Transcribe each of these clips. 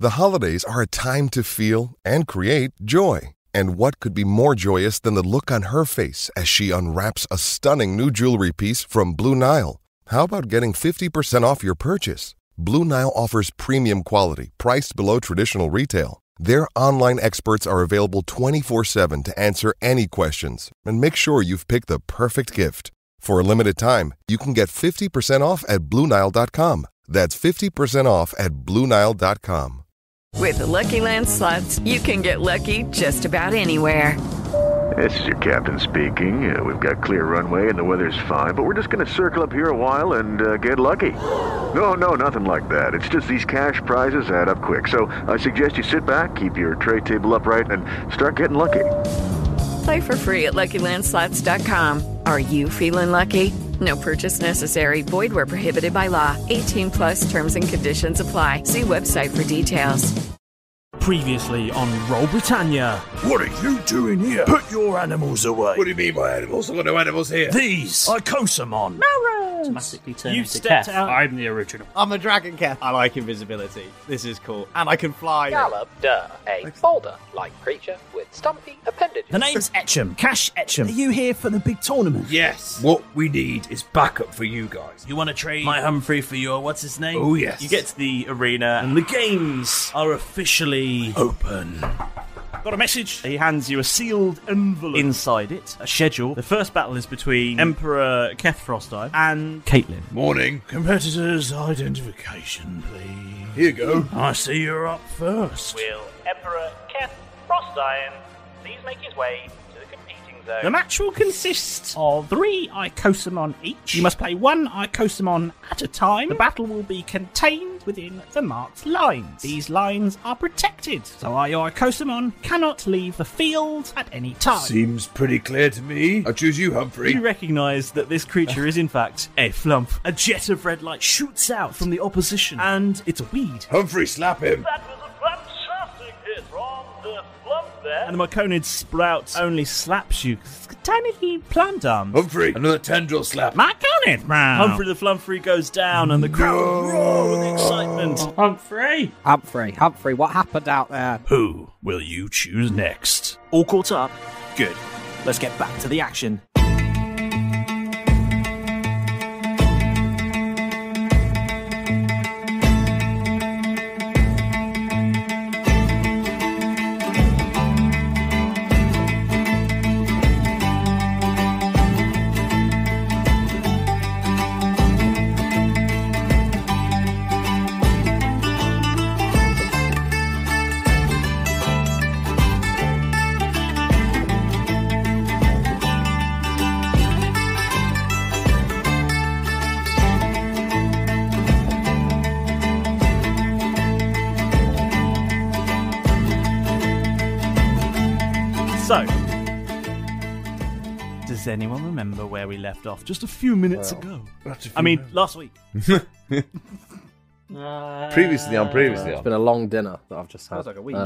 The holidays are a time to feel and create joy. And what could be more joyous than the look on her face as she unwraps a stunning new jewelry piece from Blue Nile? How about getting 50% off your purchase? Blue Nile offers premium quality, priced below traditional retail. Their online experts are available 24/7 to answer any questions and make sure you've picked the perfect gift. For a limited time, you can get 50% off at BlueNile.com. That's 50% off at BlueNile.com. With the Lucky Land Slots, you can get lucky just about anywhere. This is your captain speaking. We've got clear runway and the weather's fine, but we're just going to circle up here a while and get lucky. No, nothing like that. It's just these cash prizes add up quick. So I suggest you sit back, keep your tray table upright, and start getting lucky. Play for free at LuckyLandSlots.com. Are you feeling lucky? No purchase necessary. Void where prohibited by law. 18+ terms and conditions apply. See website for details. Previously on Roll Britannia. What are you doing here? Put your animals away. What do you mean by animals? I've got no animals here. These I Kosamon. Automatically turn You into stepped Keth. out. I'm the original. I'm a dragon, Keth. I like invisibility. This is cool. And I can fly. Galabda, a boulder-like creature with stumpy appendages. The name's Etcham. Cash Etcham. Are you here for the big tournament? Yes. What we need is backup for you guys. You want to trade my Humphrey for your what's his name? Oh, yes. You get to the arena and the games are officially open. Got a message. He hands you a sealed envelope. Inside it, a schedule. The first battle is between Emperor Keth Frosteye and Caitlin. Morning. Competitor's identification, please. Here you go. I see you're up first. Will Emperor Keth Frosteye please make his way to the competing zone? The match will consist of 3 Icosamon each. You must play 1 Icosamon at a time. The battle will be contained within the marked lines. These lines are protected, so your Icosamon cannot leave the field at any time. Seems pretty clear to me. I choose you, Humphrey. You recognise that this creature is in fact a flump. A jet of red light shoots out from the opposition, and it's a weed. Humphrey, slap him. That was a fantastic hit from the flump there. And the Myconid sprout only slaps you. It's got tiny little plant arms. Humphrey, another tendril slap. Myconid, man. Humphrey the Flumfrey goes down, and the crowd roar with excitement. Humphrey, what happened out there? Who will you choose next? All caught up? Good. Let's get back to the action. So, does anyone remember where we left off just a few minutes ago? Last week. Previously on. It's been a long dinner that I've just had. Sounds like a week.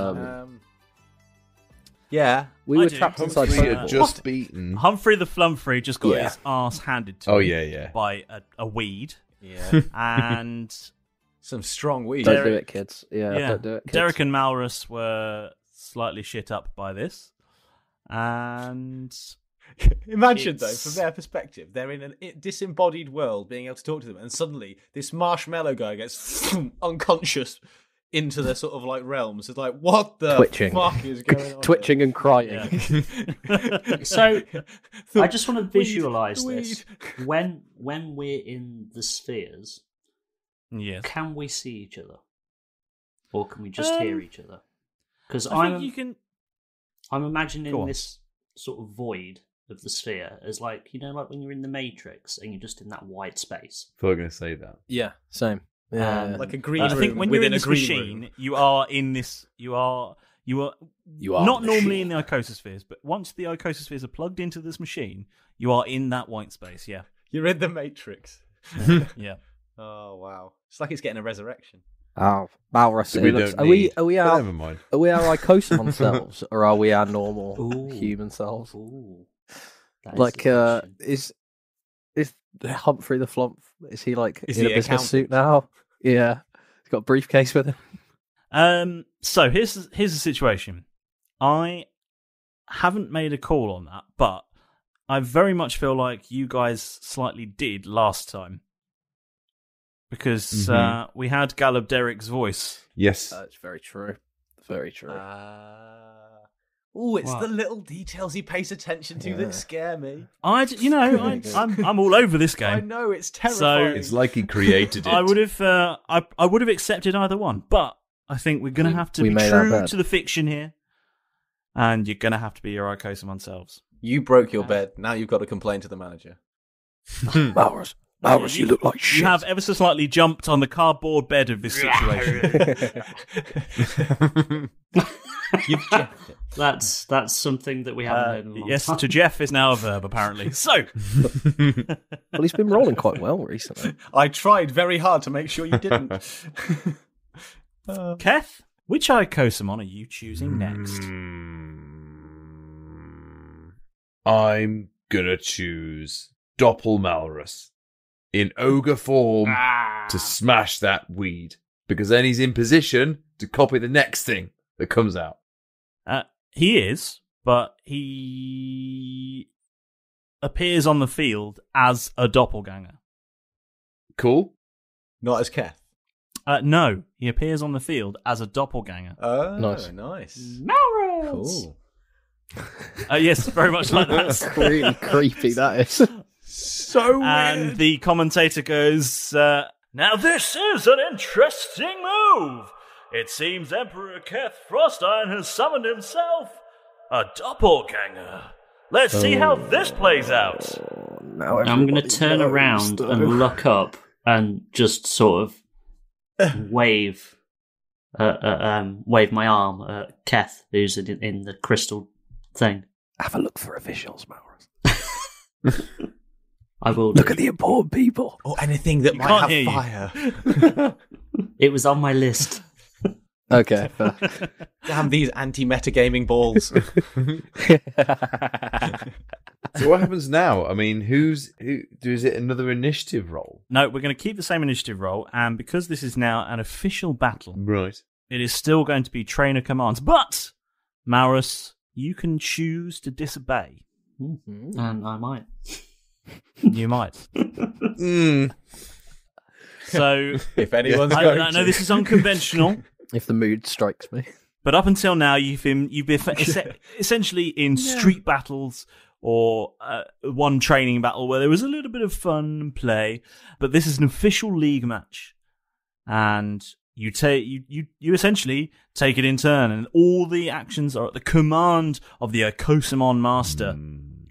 Yeah, we were trapped inside. Humphrey had just beaten. Humphrey the Flumfrey just got his ass handed to him by a weed. Yeah. And some strong weed. Don't do it, kids. Don't do it, kids. Derek and Malrus were slightly shit up by this. And imagine though, from their perspective, they're in a disembodied world, being able to talk to them, and suddenly this marshmallow guy gets unconscious into their sort of like realms. It's like, what the fuck is going on? Twitching and crying. Yeah. So I just want to visualise this. When we're in the spheres, can we see each other, or can we just hear each other? Because I'm imagining this sort of void of the sphere as like, you know, like when you're in the Matrix and you're just in that white space. I thought I was going to say that. Yeah, same. Yeah, like a green room. I think when you're in this machine, room. you are in this. You are not normally in the icosaspheres, but once the icosaspheres are plugged into this machine, you are in that white space. Yeah, you're in the Matrix. Yeah. Oh wow! It's like it's getting a resurrection. Oh, Malrus. Are we our Icosamon selves, or are we our normal human selves? Like, is Humphrey the Flump? Is he like in a business suit now? Yeah, he's got a briefcase with him. So here's the situation. I haven't made a call on that, but I very much feel like you guys slightly did last time. Because we had Galeb Derrick's voice. Yes. That's very true. Very true. It's the little details he pays attention to that scare me. I'm all over this game. I know, it's terrifying. So it's like he created it. I would have accepted either one, but I think we're going to have to be true to the fiction here, and you're going to have to be your Icosum selves. You broke your bed. Now you've got to complain to the manager. Malrus, you look like shit. You have ever so slightly jumped on the cardboard bed of this situation. You've jeffed it. That's something that we haven't heard in a long yes, time. to Jeff is now a verb, apparently. So, well, he's been rolling quite well recently. I tried very hard to make sure you didn't. Keth, which Icosamon are you choosing next? I'm gonna choose Malrus in ogre form to smash that weed, because then he's in position to copy the next thing that comes out. He is, but he appears on the field as a doppelganger. Cool. Not as Keth. No, he appears on the field as a doppelganger. Oh, nice. Malrus! Cool. Yes, very much like that. That's really creepy, that is. So weird. And the commentator goes, now this is an interesting move. It seems Emperor Keth Frostein has summoned himself a doppelganger. Let's see how this plays out. I'm going to turn around and look up and just sort of wave my arm at Keth, who's in the crystal thing. Have a look for officials, Malrus. I will look at the important people. Or anything that might have fire. It was on my list. Okay. Damn these anti-metagaming balls. So what happens now? I mean, is it another initiative roll? No, we're going to keep the same initiative roll, and because this is now an official battle, right, it is still going to be trainer commands. But, Malrus, you can choose to disobey. Mm-hmm. And I might. You might. So, if anyone's I know this is unconventional. If the mood strikes me. But up until now, you've been essentially in street battles or one training battle where there was a little bit of fun and play. But this is an official league match, and you essentially take it in turn, and all the actions are at the command of the Icosamon Master.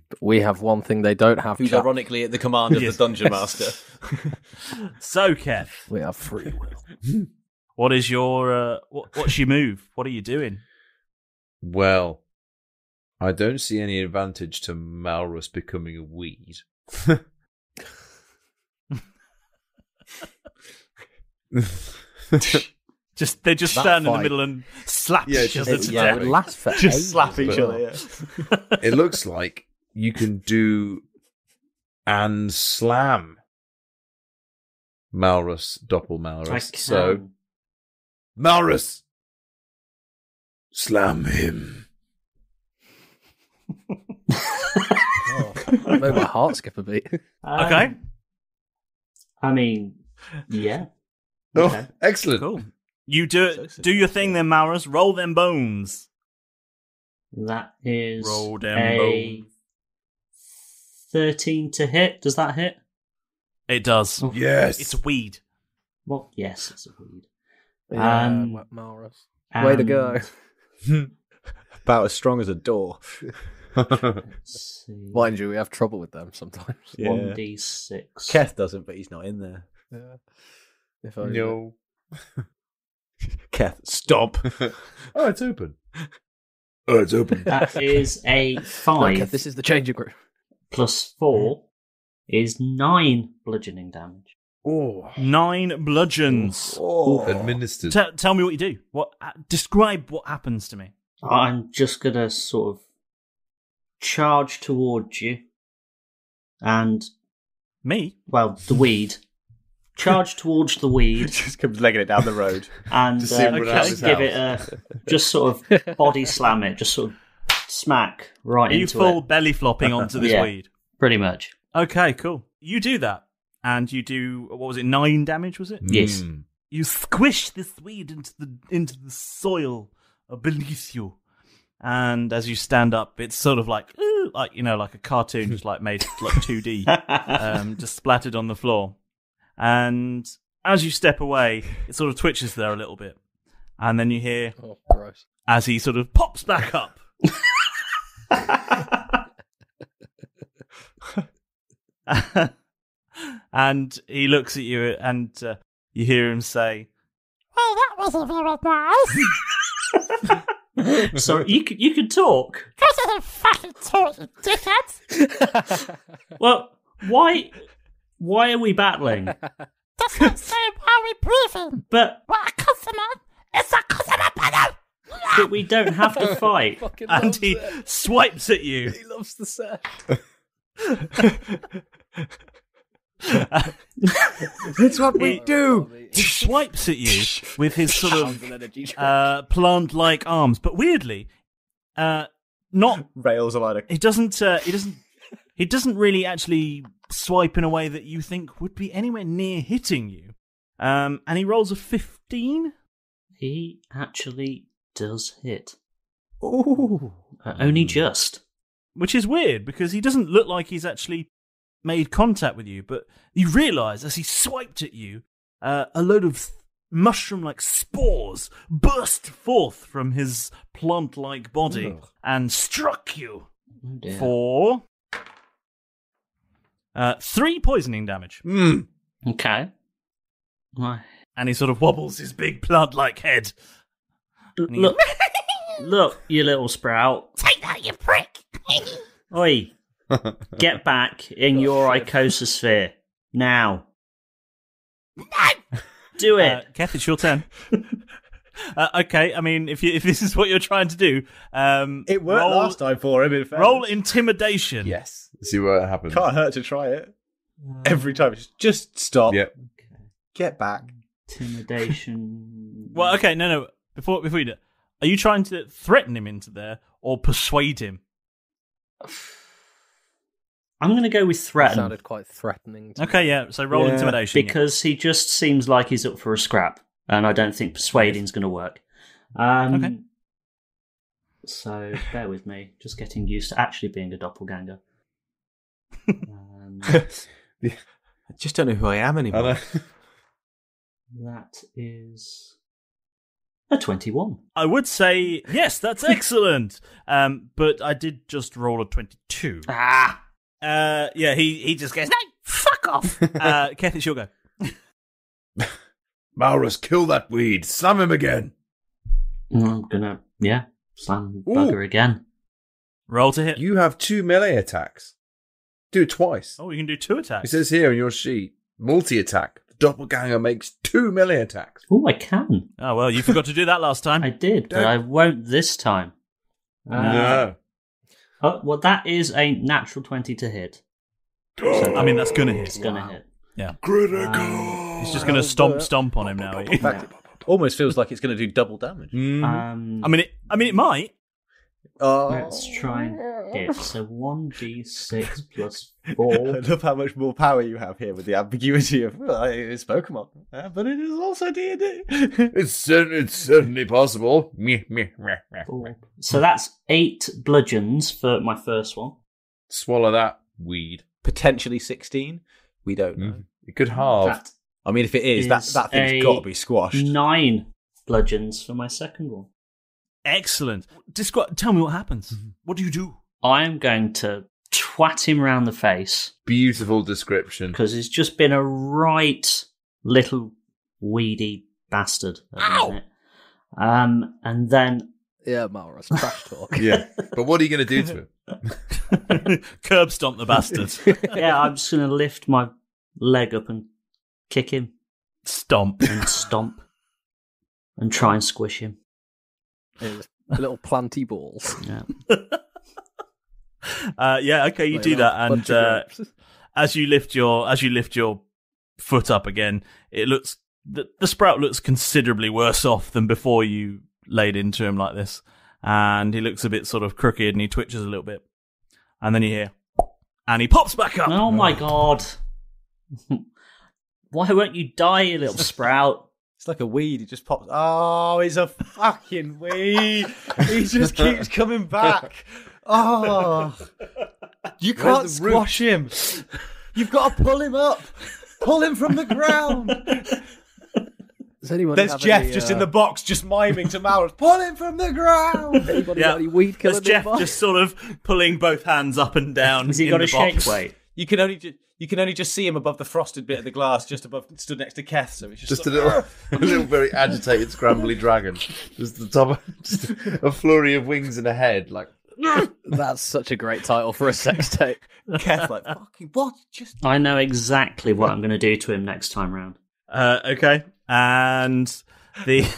But we have one thing they don't have. Who's ironically at the command of the Dungeon Master. So, Keth, we have free will. What is your what's your move? What are you doing? Well, I don't see any advantage to Malrus becoming a weed. They just stand in the middle and slap each other to death. It would last for just slap each other. Yeah. It looks like you can do and slam Malrus, Malrus. So. Malrus! Slam him. Made my heart skip a beat. Okay. I mean, yeah. Okay. Oh, excellent. Cool. You do your thing then, Malrus. Roll them bones. That is roll them bones. 13 to hit. Does that hit? It does. Oh. Yes. It's a weed. Well, yes, it's a weed. Yeah, Malrus. Way to go. About as strong as a door. Mind you, we have trouble with them sometimes. Yeah. 1d6. Keth doesn't, but he's not in there. Yeah. No. Keth, stop. Oh, it's open. Oh, it's open. That is a 5. Keth, this is the changing room. Plus 4 is 9 bludgeoning damage. Oh. 9 bludgeons. Oh. Administered. Tell me what you do. Describe what happens to me. I'm just going to sort of charge towards you. And... Me? Well, the weed. charge towards the weed. Just comes legging it down the road. And give it a... Just sort of body slam it. Just sort of smack right into it. You full belly flopping onto this weed? Pretty much. Okay, cool. You do that. And you do, what was it, 9 damage, was it? Yes. You squish this weed into the soil beneath you. And as you stand up, it's sort of like a cartoon, just like made like 2D, just splattered on the floor. And as you step away, it sort of twitches there a little bit. And then you hear, gross, as he sort of pops back up. And he looks at you, and you hear him say, "Well, that wasn't very nice." So you could talk. Because I don't fucking talk, you dickheads. Well, why are we battling? That's not saying why we're breathing. But what a customer is a customer panel. But we don't have to fight. And he swipes at you. He loves the set. It's what we do. He swipes at you with his sort of plant-like arms, but weirdly, not rails are like he doesn't really actually swipe in a way that you think would be anywhere near hitting you. And he rolls a 15. He actually does hit. Ooh. Only just. Which is weird, because he doesn't look like he's actually made contact with you, but you realise as he swiped at you, a load of mushroom-like spores burst forth from his plant-like body and struck you for 3 poisoning damage. Okay. And he sort of wobbles his big plant-like head. Look, you little sprout. Take that, you prick. Oi. Get back in your icososphere. Now. No! Do it. Keth, it's your turn. Okay, I mean, if this is what you're trying to do... it worked last time for him, in fact. Roll intimidation. Yes. See what happens. Can't hurt to try it. Every time. Just stop. Yep. Okay. Get back. Intimidation. Well, okay, no. Before you do it, are you trying to threaten him into there or persuade him? I'm going to go with threaten. That sounded quite threatening. Okay, yeah. So roll intimidation. Because he just seems like he's up for a scrap, and I don't think persuading's going to work. Okay. So bear with me. Just getting used to actually being a doppelganger. I just don't know who I am anymore. That is a 21. I would say, yes, that's excellent. But I did just roll a 22. Yeah, he just goes, no, fuck off. Keth, it's your go. Malrus, kill that weed. Slam him again. I'm gonna, slam bugger again. Roll to hit. You have 2 melee attacks. Do it twice. Oh, you can do 2 attacks. It says here on your sheet, multi-attack. The doppelganger makes 2 melee attacks. Oh, I can. Oh, well, you forgot to do that last time. I did, but I won't this time. No. Oh, well, that is a natural 20 to hit. So, I mean, that's going to hit. It's going to hit. Yeah. Critical. He's just going to stomp on him now. In fact, it almost feels like it's going to do double damage. I mean, it might. Let's try and hit. So 1d6 plus 4. I love how much more power you have here with the ambiguity of it's Pokemon, but it is also D&D. It's certainly possible. So that's 8 bludgeons for my first one. Swallow that weed. Potentially 16. We don't know. It could halve. I mean, if it is, that thing's got to be squashed. 9 bludgeons for my second one. Excellent. Tell me what happens. What do you do? I am going to twat him round the face. Beautiful description. Because he's just been a right little weedy bastard. Ow! And then... Yeah, Malrus, trash talk. Yeah, but what are you going to do to him? Curb stomp the bastard. Yeah, I'm just going to lift my leg up and kick him. Stomp. And try and squish him. Little planty balls. Yeah. Okay, you do that, and as you lift your foot up again, it looks the sprout looks considerably worse off than before you laid into him like this, and he looks a bit sort of crooked and he twitches a little bit, and then you hear, and he pops back up. Oh my god! Why won't you die, you little sprout? It's like a weed. He just pops. Oh, it's a fucking weed. He just keeps coming back. Oh, you can't squash him. You've got to pull him up. Pull him from the ground. There's Jeff just in the box, just miming to Malrus. Pull him from the ground. Anybody got any weed killer? There's Jeff just sort of pulling both hands up and down. Has he got a shake weight? You can only just see him above the frosted bit of the glass, just above, stood next to Keth. So it's just a little very agitated, scrambly dragon. Just the top, just a flurry of wings and a head. Like that's such a great title for a sex tape. Keth, like fucking what? Just I know exactly what I'm going to do to him next time round. Okay, and the.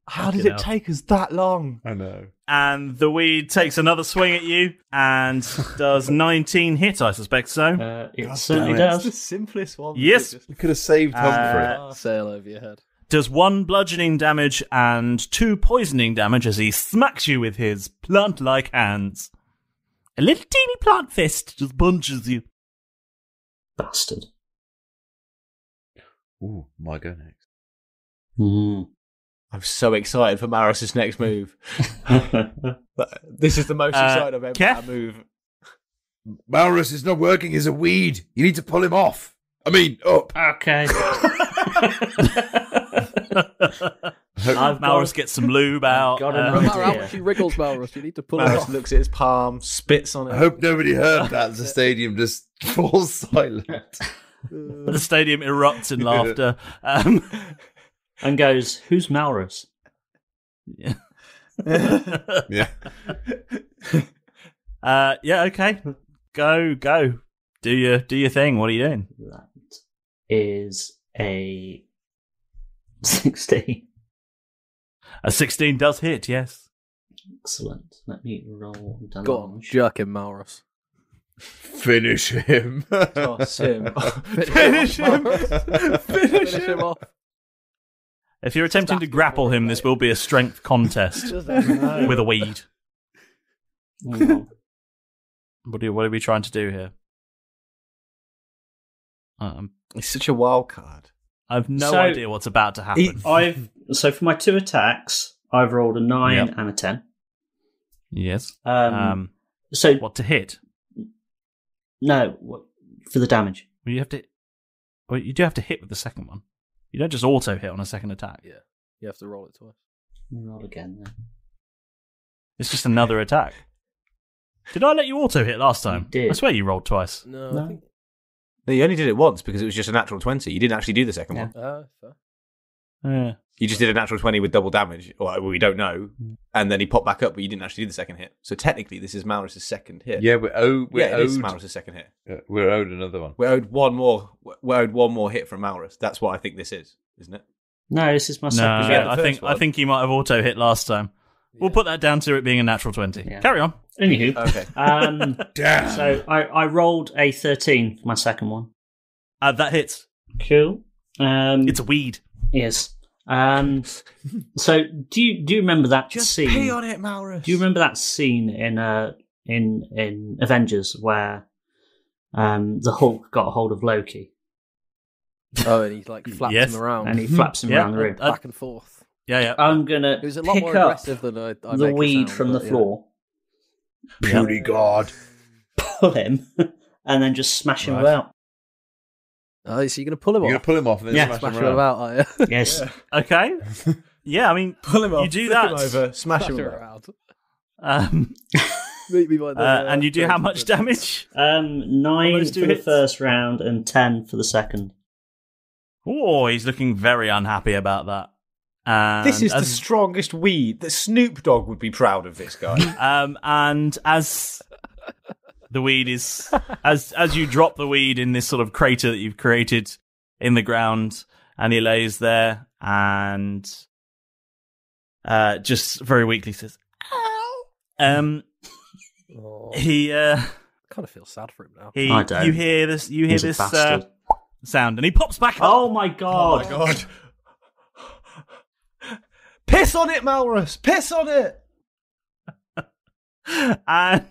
How did it take us that long? I know. And the weed takes another swing at you and does 19 hit, I suspect so. It certainly does. It's the simplest one. Yes. We could have saved Humphrey. Sail over your head. Does 1 bludgeoning damage and 2 poisoning damage as he smacks you with his plant-like hands. A little teeny plant fist just punches you. Bastard. Ooh, my go next. I'm so excited for Malrus' next move. This is the most excited I've ever had a move. Malrus is not working as a weed. You need to pull him off. I mean, up. Okay. Malrus gets some lube out. No matter how much he wriggles, Malrus, you need to pull him Malrus off. looks at his palm, spits on it. I hope nobody heard that as the stadium just falls silent. The stadium erupts in laughter. And goes, who's Malrus? Yeah. Yeah. Yeah, okay. Go. Do your thing. What are you doing? That is a 16. A 16 does hit, yes. Excellent. Let me roll damage. Go on, jerk him, Malrus. Finish him. Toss him. Finish him. Finish him off. If you're attempting to grapple him, this will be a strength contest with a weed. What are we trying to do here? He's such a wild card. I've no idea what's about to happen. So for my 2 attacks, I've rolled a 9 and a 10. Yes. So what to hit? No, for the damage. Well, you do have to hit with the second one. You don't just auto hit on a second attack. Yeah, you have to roll it twice. Roll again then. It's just another attack. Did I let you auto hit last time? You did. I swear you rolled twice. No. I think... No, you only did it once because it was just a natural 20. You didn't actually do the second one. Fair. Yeah. You just did a natural 20 with double damage, or we don't know, and then he popped back up, but you didn't actually do the second hit. So technically, this is Malrus' second hit. Yeah, we're owed Malrus' second hit. We're owed another one. We're owed one more hit from Malrus. That's what I think this is, isn't it? No, this is my second hit. I think he might have auto hit last time. We'll put that down to it being a natural 20. Yeah. Carry on. Anywho, okay. Damn. So I rolled a 13 for my second one. That hits. Cool. It's a weed. Yes. So do you remember that Just scene? pee on it, Malrus. Do you remember that scene in Avengers where the Hulk got a hold of Loki? Oh, and he like flaps him around. And he flaps him around the room. Back and forth. Yeah. I'm gonna It was a lot pick more up aggressive than I the weed from the floor, Puny God. pull him, and then just smash him about. Oh, so you're going to pull him off? You're going to pull him off and then smash him him around. about, are you? Yes. Yeah. Okay. Yeah, I mean, Pull him off. You do flip that. him over, smash him around. Meet me by the, and you do how much damage? 9 for the hits? first round and 10 for the second. Oh, he's looking very unhappy about that. And This is the strongest weed. The Snoop Dogg would be proud of this guy. And as the weed is, as you drop the weed in this sort of crater that you've created in the ground, and he lays there and just very weakly says, "Ow." He I kind of feel sad for him now. I don't. You hear this. You hear He's a this. bastard. sound, and he pops back up. Oh my god! Oh my god! Piss on it, Malrus! Piss on it! And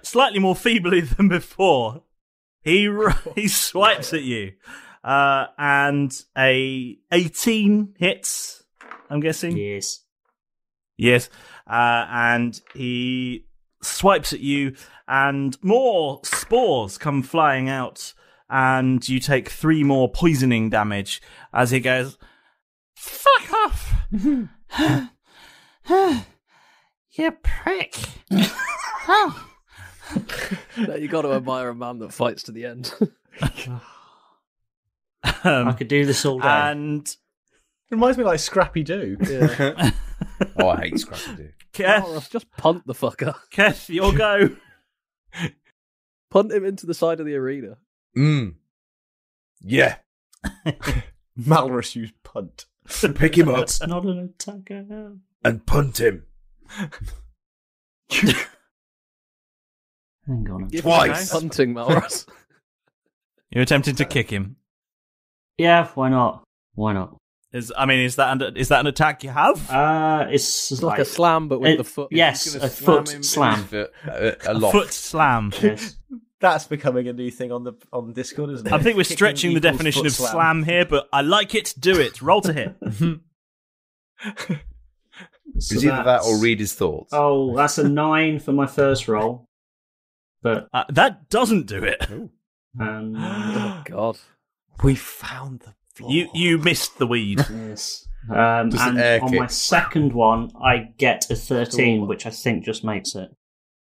slightly more feebly than before, he swipes at you, and a 18 hits. I'm guessing. Yes, and he swipes at you, and more spores come flying out, and you take 3 more poisoning damage as he goes, "Fuck off! You prick!" Oh. No, you got to admire a man that fights to the end. I could do this all day. And it reminds me of like Scrappy Doo. Yeah. Oh, I hate Scrappy Doo. Keth, just punt the fucker. Keth, your go. Punt him into the side of the arena. Yeah. Malrus used punt. Pick him up It's not an attacker. and punt him. Hang on. Twice. Punting Malrus. You're attempting to kick him. Yeah, why not? Why not? Is that an attack you have? It's like a slam, but with the foot. Yes, a foot slam. A lot. Foot slam. Yes. That's becoming a new thing on Discord, isn't it? I think we're Kicking stretching the equals definition foot of slam here, but I like it. Do it. Roll to hit. So It's either that or read his thoughts. Oh, that's a 9 for my first roll. But that doesn't do it. Oh god, we found the flaw. You missed the weed. Yes. And Just an air on kick. my second one, I get a 13, which I think just makes it.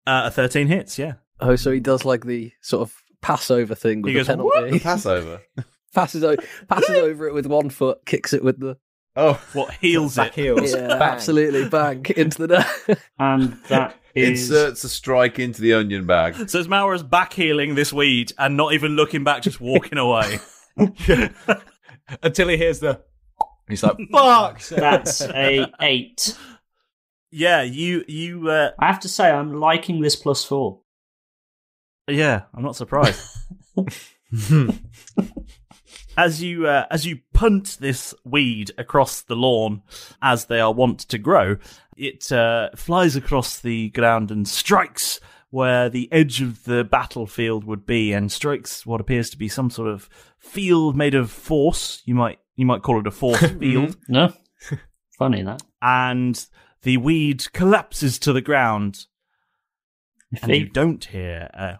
A 13 hits. Yeah. Oh, so he does like the sort of Passover thing with He the goes, penalty. The Passover. passes over it with one foot, kicks it with the What heals Back it? heels. yeah, Bang. absolutely bang into the net. And that is... Inserts a strike into the onion bag. So it's Malrus back healing this weed and not even looking back, just walking away. Until he hears the... He's like, fuck! That's a 8. Yeah, you. I have to say, I'm liking this +4. Yeah, I'm not surprised. As you punt this weed across the lawn, as they are wont to grow, it flies across the ground and strikes where the edge of the battlefield would be, and strikes what appears to be some sort of field made of force. You might call it a force field. No, funny that. And the weed collapses to the ground, and you don't hear.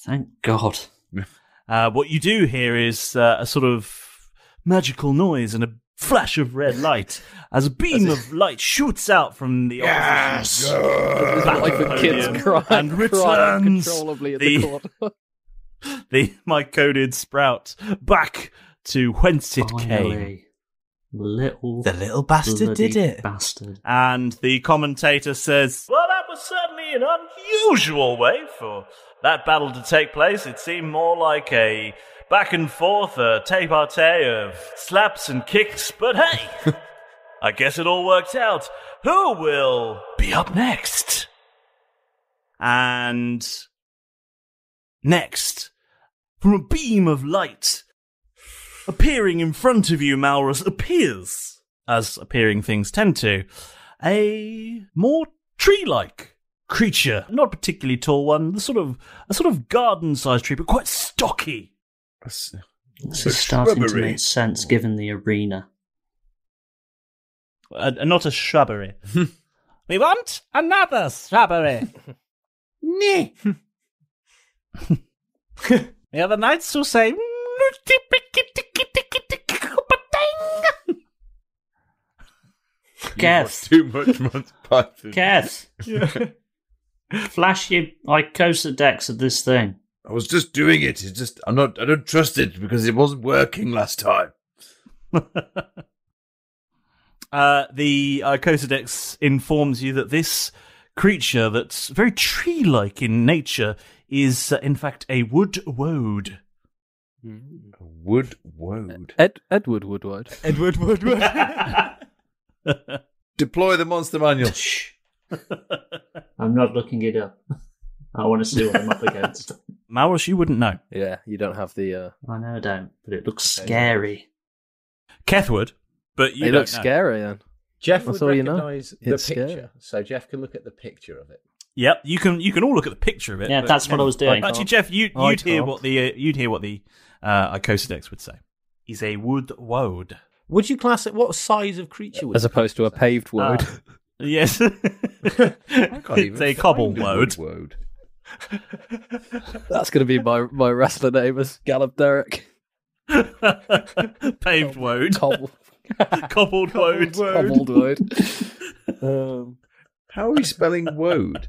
Thank God. What you do hear is a sort of magical noise and a flash of red light as a beam of light shoots out from the opposition Like the kids crying, and returns uncontrollably at the court. the mycoded sprout back to whence it came. Finally. The little bastard did it. Bastard. And the commentator says, "Well, that was certainly an unusual way for that battle to take place. It seemed more like a back and forth, a tete-a-tete of slaps and kicks. But hey, I guess it all worked out. Who will be up next?" And next, from a beam of light appearing in front of you, Malrus, appears, as appearing things tend to, a more tree-like creature. Not a particularly tall one, a sort of garden-sized tree, but quite stocky. This is starting to make sense given the arena. Not a shrubbery. We want another shrubbery. Nee. The other knights who say... Keth. Too much Monty Python. Keth. Flash your Icosa decks at this thing. I was just doing it. It's just I don't trust it because it wasn't working last time. The Icosadex informs you that this creature that's very tree-like in nature is, in fact, a wood woad. Wood woad. Edward Woodward. Edward Woodward. Deploy the monster manual. I'm not looking it up. I want to see what I'm up against. Malrus, you wouldn't know. Yeah, you don't have the... I know I don't, but it looks scary. Keth would, but you It don't looks know. scary, then. Jeff That's would all you know. recognise the It's picture, scary. so Jeff can look at the picture of it. Yep, you can all look at the picture of it. Yeah, but that's what I was doing. Actually, Jeff, you'd hear can't. what the Icosadex would say. He's a wood woad. Would you class it? What size of creature would As opposed to a paved woad. Yes, it's a cobble woad. That's going to be my wrestler name as Gallop Derek. Paved woad. Cobbled woad. Cobbled woad. How are we spelling woad?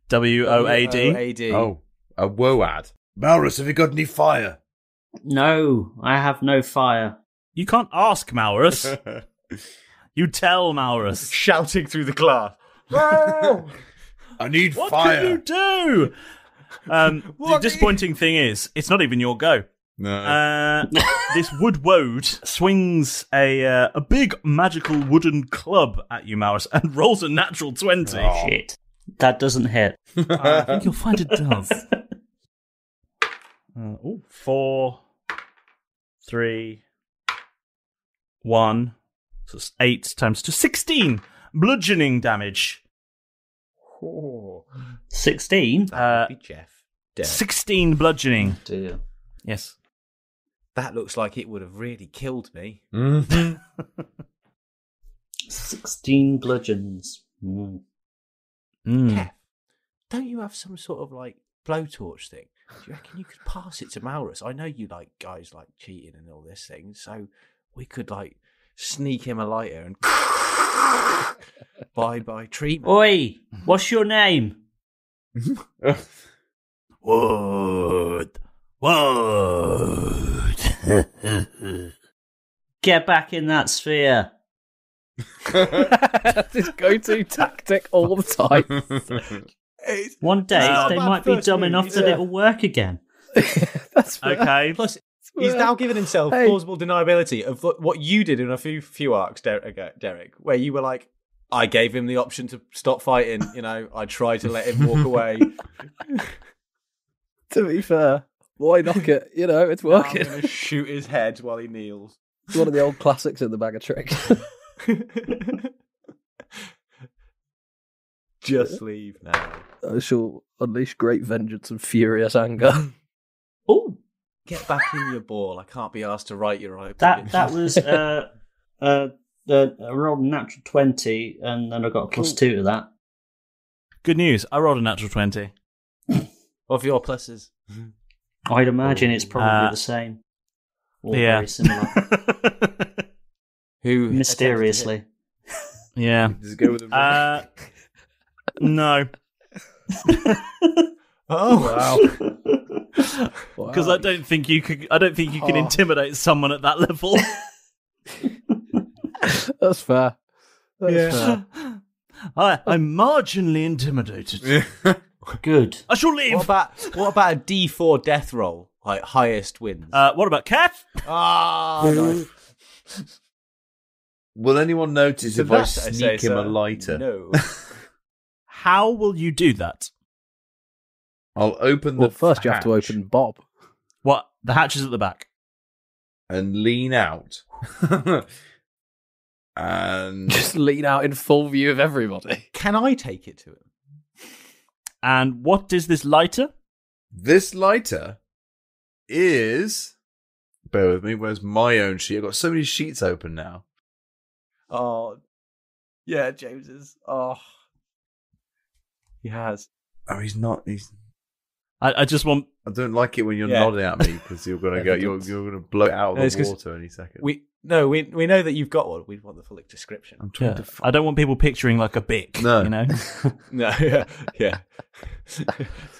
WOAD. Oh, a woad. Malrus, have you got any fire? No, I have no fire. You can't ask Malrus. You tell Malrus. Shouting through the glass. I need What fire. can you do? The disappointing thing is, it's not even your go. No. This wood woad swings a big magical wooden club at you, Malrus, and rolls a natural 20. Oh. Shit. That doesn't hit. I think you'll find it does. 4, 3, 1. So it's 8 times 2. 16 bludgeoning damage. 16? That would be Jeff. Dead. 16 bludgeoning. Dear. Yes. That looks like it would have really killed me. 16 bludgeons. Keth, don't you have some sort of like blowtorch thing? Do you reckon you could pass it to Malrus? I know you like guys like cheating and all this thing, so we could like sneak him a lighter and bye treatment. Oi, what's your name? Wood. Get back in that sphere. That's his go-to tactic all the time. One day they might be dumb enough that yeah. it'll work again. That's fair. Okay. Plus, he's now given himself plausible deniability of what you did in a few arcs, Derek, where you were like, I gave him the option to stop fighting. You know, I tried to let him walk away. To be fair, why knock it? You know, it's working. I'm going to shoot his head while he kneels. It's one of the old classics in the bag of tricks. Just leave now. I shall unleash great vengeance and furious anger. Oh, Get back in your ball. I can't be asked to write your own. that was I rolled a natural 20, and then I got a +2 to that. Good news. I rolled a natural 20. Of your pluses. I'd imagine it's probably the same. Or yeah. very similar. Who mysteriously. Yeah. Does it go with a No. Oh Wow. Because I don't think you can intimidate someone at that level. That's fair. That's fair. I'm marginally intimidated. Good. I shall leave. What about a D4 death roll? Like highest wins. What about Keth? No. Will anyone notice To if I that I say, sneak him a sir, lighter? No. How will you do that? I'll open the Well, first you have to hatch open Bob. What? The hatch is at the back. and lean out. And Just lean out in full view of everybody. Can I take it to him? And what is this lighter? this lighter is... Bear with me, where's my own sheet? I've got so many sheets open now. Oh, yeah, James is. Oh, he has. Oh, he's not. I just want... I don't like it when you're Yeah. nodding at me because you're gonna go. You're gonna blow it out No, of it's the 'cause water any second. We know that you've got one. We want the full description. I'm trying Yeah. to. I don't want people picturing like a bic. No. You know? No, yeah.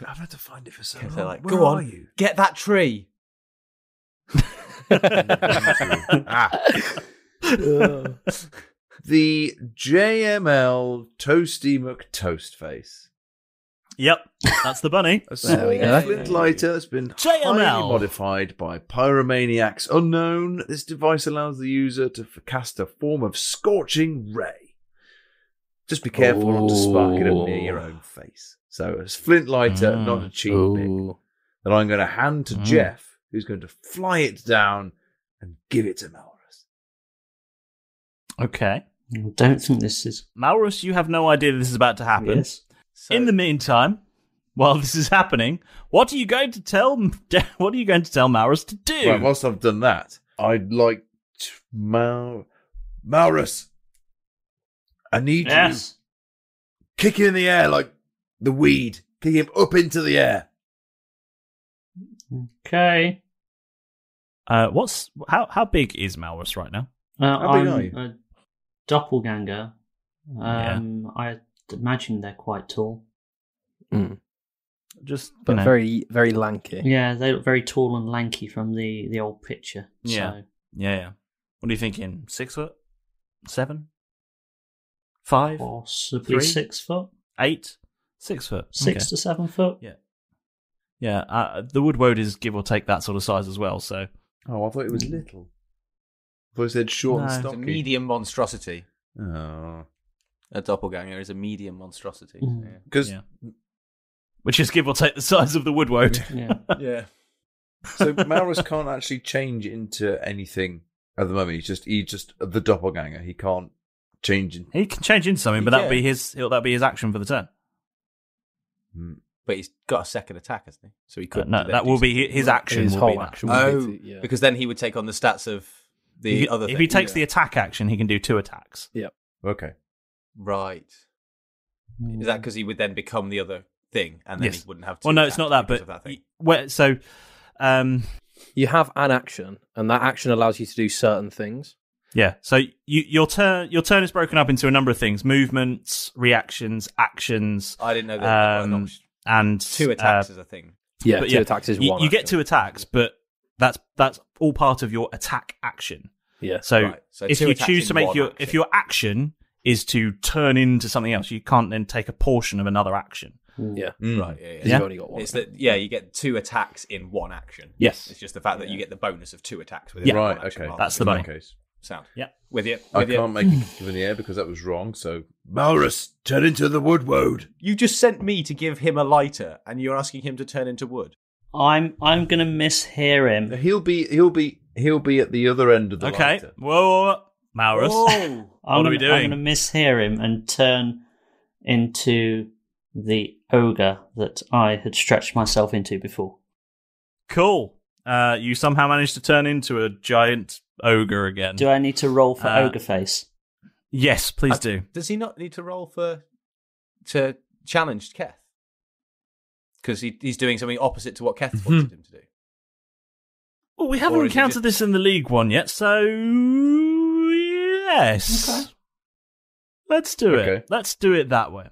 I've had to find it for so long. They're like, Where go are on, you? get that tree. The JML Toasty McToastface. Yep, that's the bunny. A small There we go. flint lighter that's been JML. highly modified by pyromaniacs unknown. This device allows the user to cast a form of scorching ray. Just be careful not to spark it up near your own face. So it's flint lighter, not a cheap pick, that I'm going to hand to Jeff, who's going to fly it down and give it to Malrus. Okay. I don't think this is... Malrus, you have no idea this is about to happen. Yes. So... In the meantime, while this is happening, what are you going to tell Malrus to do? Right, whilst I've done that, I'd like to... Malrus, I need you to kick him in the air like the weed. Kick him up into the air. Okay. How big is Malrus right now? How big are you? A doppelganger. I imagine they're quite tall. But very, very lanky. Yeah, they look very tall and lanky from the old picture. Yeah. So. Yeah. What are you thinking? 6 foot? 7? 5? Possibly 3? 6 foot. 8? 6 foot. 6 to 7 foot. Yeah. Yeah. The woodwode is give or take that sort of size as well. So. Oh, I thought it was little. I thought it said short and stocky. It's a medium monstrosity. Oh. A doppelganger is a medium monstrosity. Because. Which is give or take the size of the woodwode. Yeah. So Malrus can't actually change into anything at the moment. He's just the doppelganger. He can't change. He can change into something, but that'll be his action for the turn. But he's got a second attack, hasn't he? So he could. No, that will be his action. His whole action. Because then he would take on the stats of the other. If he takes the attack action, he can do 2 attacks. Yep. Okay. Right. Is that because he would then become the other thing, and then he wouldn't have to? Well, no, it's not that. But you have an action, and that action allows you to do certain things. Yeah. So your turn is broken up into a number of things: movements, reactions, actions. I didn't know that. And 2 attacks is a thing. Yeah, 2 attacks is one. You get 2 attacks, but that's all part of your attack action. Yeah. So if you choose to make if your action is to turn into something else, you can't then take a portion of another action. Yeah. Right. Yeah. You've only got one. It's that. Yeah, you get 2 attacks in one action. Yes. It's just the fact that you get the bonus of 2 attacks within one action. Okay. That's the money. Case. Sound. Yeah. With you. I can't make it give in the air because that was wrong. So Malrus, turn into the woodwode. You just sent me to give him a lighter, and you're asking him to turn into wood. I'm gonna mishear him. He'll be at the other end of the lighter. Whoa. Malrus. What are we doing? I'm going to mishear him and turn into the ogre that I had stretched myself into before. Cool. You somehow managed to turn into a giant ogre again. Do I need to roll for ogre face? Yes, please do. Does he not need to roll to challenge Keth? Because he's doing something opposite to what Keth wanted him to do. Well, we haven't encountered this in the League one yet, so yes. Okay. Let's do it. Let's do it that way.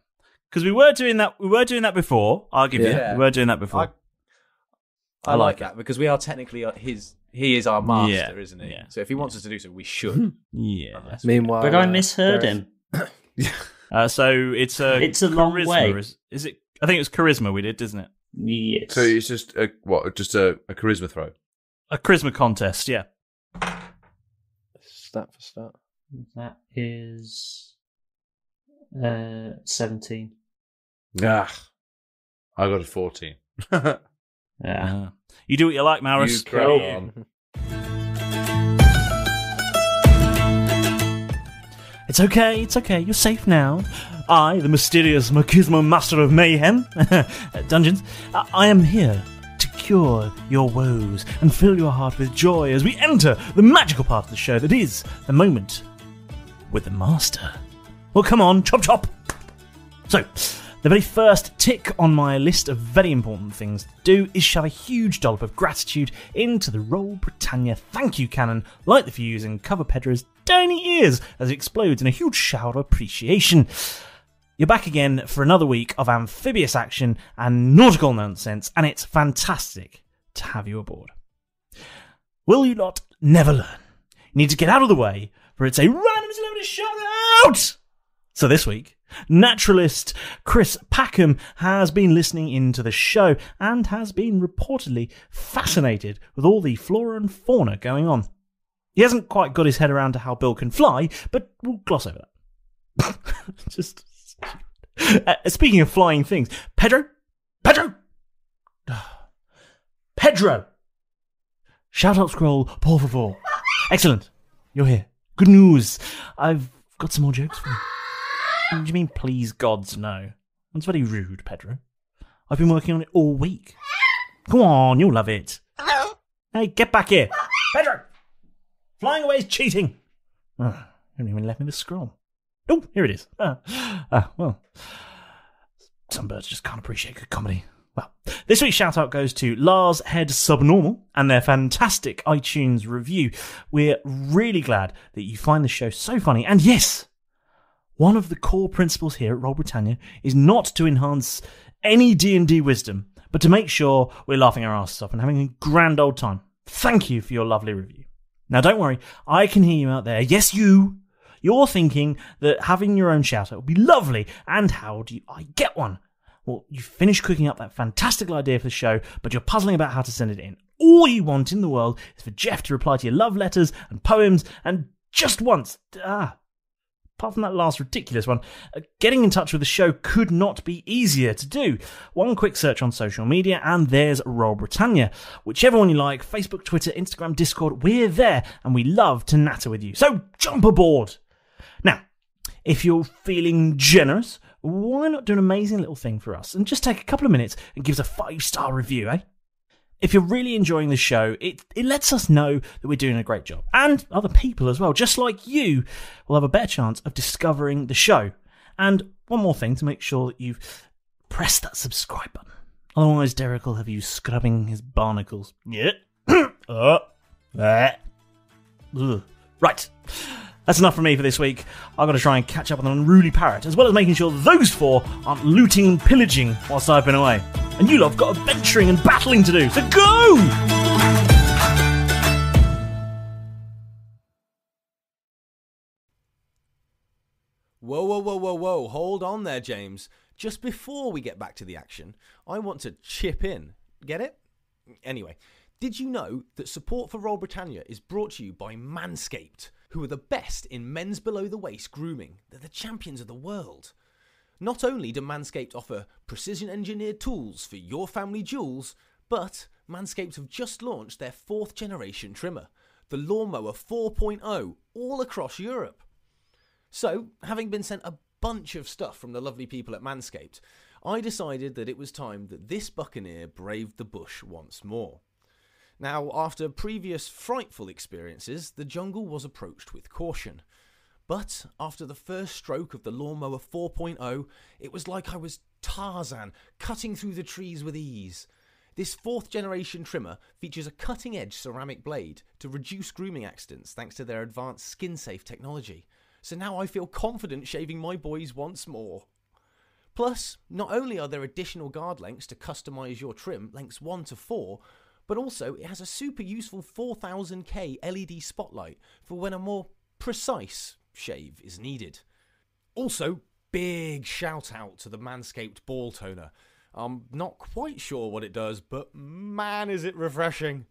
Because we were doing that. We were doing that before. I'll give you. We were doing that before. I like that because we are technically he is our master, isn't he? Yeah. So if he wants us to do so, we should. Yeah. Meanwhile, but I misheard him. So it's a long way. Is it? I think it was charisma we did, isn't it? Yes. So it's just a charisma throw. A charisma contest, yeah. Stat for stat. That is 17. Ah, I got a 14. Yeah. You do what you like, Malrus. You carry on. It's okay. You're safe now. I, the mysterious machismo master of mayhem, dungeons, I am here to cure your woes and fill your heart with joy as we enter the magical part of the show that is the moment with the master. Well, come on, chop chop. So, the very first tick on my list of very important things to do is shove a huge dollop of gratitude into the Roll Britannia thank you cannon, light the fuse and cover Pedra's tiny ears as it explodes in a huge shower of appreciation. You're back again for another week of amphibious action and nautical nonsense, and it's fantastic to have you aboard. Will you lot never learn? You need to get out of the way, for it's a random celebrity shout out! So this week, naturalist Chris Packham has been listening into the show and has been reportedly fascinated with all the flora and fauna going on. He hasn't quite got his head around to how Bill can fly, but we'll gloss over that. Speaking of flying things, Pedro! Shout out scroll, por favor. Excellent. You're here. Good news. I've got some more jokes for you. What do you mean, please gods, no? That's very rude, Pedro. I've been working on it all week. Come on, you'll love it. Hey, get back here. Pedro! Flying away is cheating. Oh, you haven't even left me the scroll. Oh, here it is. Well, some birds just can't appreciate good comedy. Well, this week's shout-out goes to Lars Head Subnormal and their fantastic iTunes review. We're really glad that you find the show so funny. And yes, one of the core principles here at Roll Britannia is not to enhance any D&D wisdom, but to make sure we're laughing our asses off and having a grand old time. Thank you for your lovely review. Now, don't worry, I can hear you out there. Yes, you're thinking that having your own shout-out would be lovely, and how do I get one? Well, you finished cooking up that fantastical idea for the show, but you're puzzling about how to send it in. All you want in the world is for Jeff to reply to your love letters and poems, and just once, apart from that last ridiculous one, getting in touch with the show could not be easier to do. One quick search on social media, and there's Roll Britannia. Whichever one you like, Facebook, Twitter, Instagram, Discord, we're there, and we love to natter with you. So jump aboard! Now, if you're feeling generous, why not do an amazing little thing for us and just take a couple of minutes and give us a 5-star review, eh? If you're really enjoying the show, it lets us know that we're doing a great job. And other people as well, just like you, will have a better chance of discovering the show. And one more thing to make sure that you've pressed that subscribe button. Otherwise, Derek will have you scrubbing his barnacles. Yeah. Right. That's enough from me for this week. I've got to try and catch up on an unruly parrot, as well as making sure those four aren't looting and pillaging whilst I've been away. And you lot have got adventuring and battling to do, so go! Whoa, hold on there, James. Just before we get back to the action, I want to chip in. Get it? Anyway, did you know that support for Roll Britannia is brought to you by Manscaped, who are the best in men's below-the-waist grooming? They're the champions of the world. Not only do Manscaped offer precision-engineered tools for your family jewels, but Manscaped have just launched their 4th-generation trimmer, the Lawnmower 4.0, all across Europe. So, having been sent a bunch of stuff from the lovely people at Manscaped, I decided that it was time that this buccaneer braved the bush once more. Now, after previous frightful experiences, the jungle was approached with caution. But after the first stroke of the Lawnmower 4.0, it was like I was Tarzan, cutting through the trees with ease. This 4th-generation trimmer features a cutting-edge ceramic blade to reduce grooming accidents thanks to their advanced skin-safe technology. So now I feel confident shaving my boys once more. Plus, not only are there additional guard lengths to customise your trim, lengths 1 to 4, but also it has a super useful 4000K LED spotlight for when a more precise shave is needed. Also, big shout out to the Manscaped ball toner. I'm not quite sure what it does, but man is it refreshing.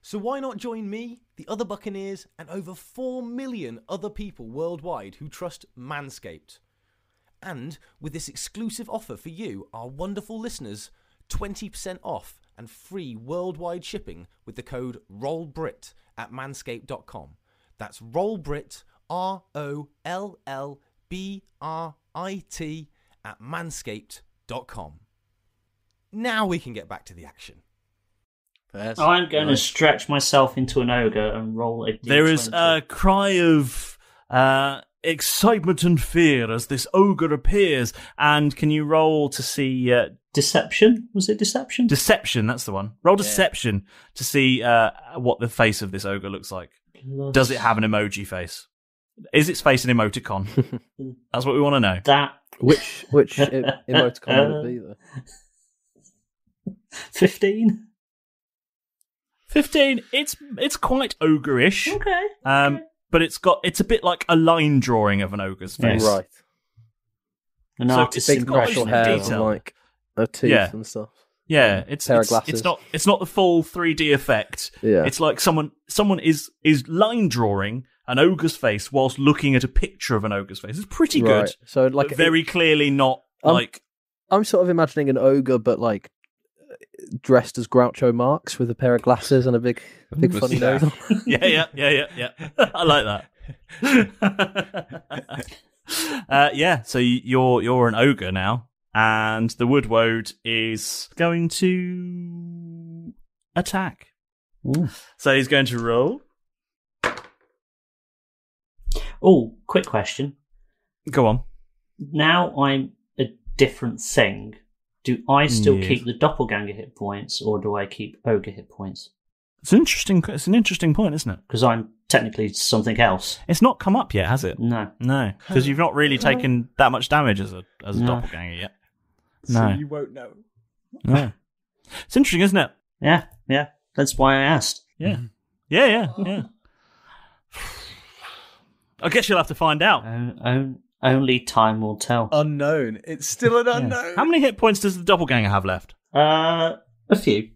So why not join me, the other Buccaneers, and over 4 million other people worldwide who trust Manscaped? And with this exclusive offer for you, our wonderful listeners, 20% off and free worldwide shipping with the code ROLLBRIT at manscaped.com. That's ROLLBRIT, ROLLBRIT at manscaped.com. Now we can get back to the action. I'm going to stretch myself into an ogre and roll a D20. There is a cry of excitement and fear as this ogre appears. And can you roll to see... Deception? Was it deception? Deception, that's the one. Roll deception to see what the face of this ogre looks like. Does it have an emoji face? Is its face an emoticon? That's what we want to know. Which emoticon would it be, though? 15? 15. It's quite ogre-ish. Okay. But it's a bit like a line drawing of an ogre's face. Right. An artist's big facial hair and like teeth and stuff. Yeah, it's not the full 3D effect. Yeah. It's like someone is line drawing an ogre's face whilst looking at a picture of an ogre's face. It's pretty good. So like very clearly not I'm sort of imagining an ogre, but like dressed as Groucho Marx with a pair of glasses and a big funny nose. Yeah. I like that. So you're an ogre now, and the woodwode is going to attack. Ooh. So he's going to roll. Oh, quick question. Go on. Now I'm a different thing. Do I still keep the doppelganger hit points, or do I keep ogre hit points? It's an interesting point, isn't it? Because I'm technically something else. It's not come up yet, has it? No, because you've not really taken that much damage as a doppelganger yet. So you won't know. No. It's interesting, isn't it? Yeah. That's why I asked. Yeah. I guess you'll have to find out. Only time will tell. Unknown. It's still an unknown. How many hit points does the doppelganger have left? A few.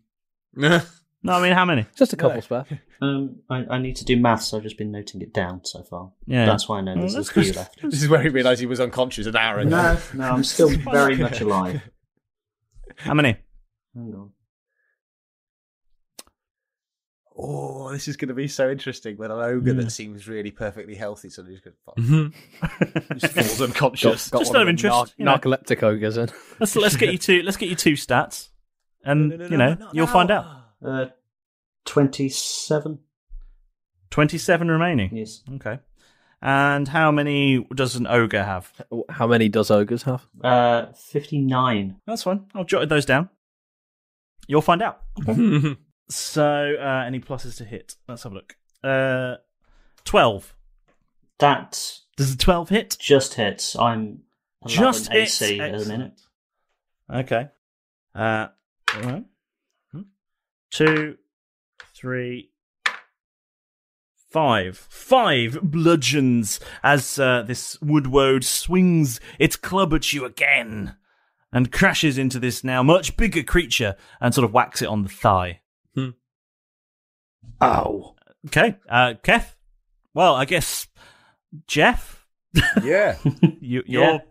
No, I mean, how many? Just a couple spare. I need to do maths. I've just been noting it down so far. Yeah. That's why I know there's a few left. This is where he realised he was unconscious an hour ago. No, I'm still very much alive. How many? Hang on. Oh, this is going to be so interesting when an ogre that seems really perfectly healthy suddenly just falls unconscious. Got just one out of interest, narcoleptic ogres in. Let's get you two stats, and you'll find out. 27. 27 remaining. Yes. Okay. And how many does an ogre have? How many does ogres have? 59. That's fine. I'll jot those down. You'll find out. So, any pluses to hit? Let's have a look. 12. That does the 12 hit? Just hits. I'm 11 just AC at the minute. Okay. All right. 2, 3, 5. 5 bludgeons as this woodwode swings its club at you again and crashes into this now much bigger creature and sort of whacks it on the thigh. Ow. Okay. Keth? Well, I guess Jeff? Yeah. You're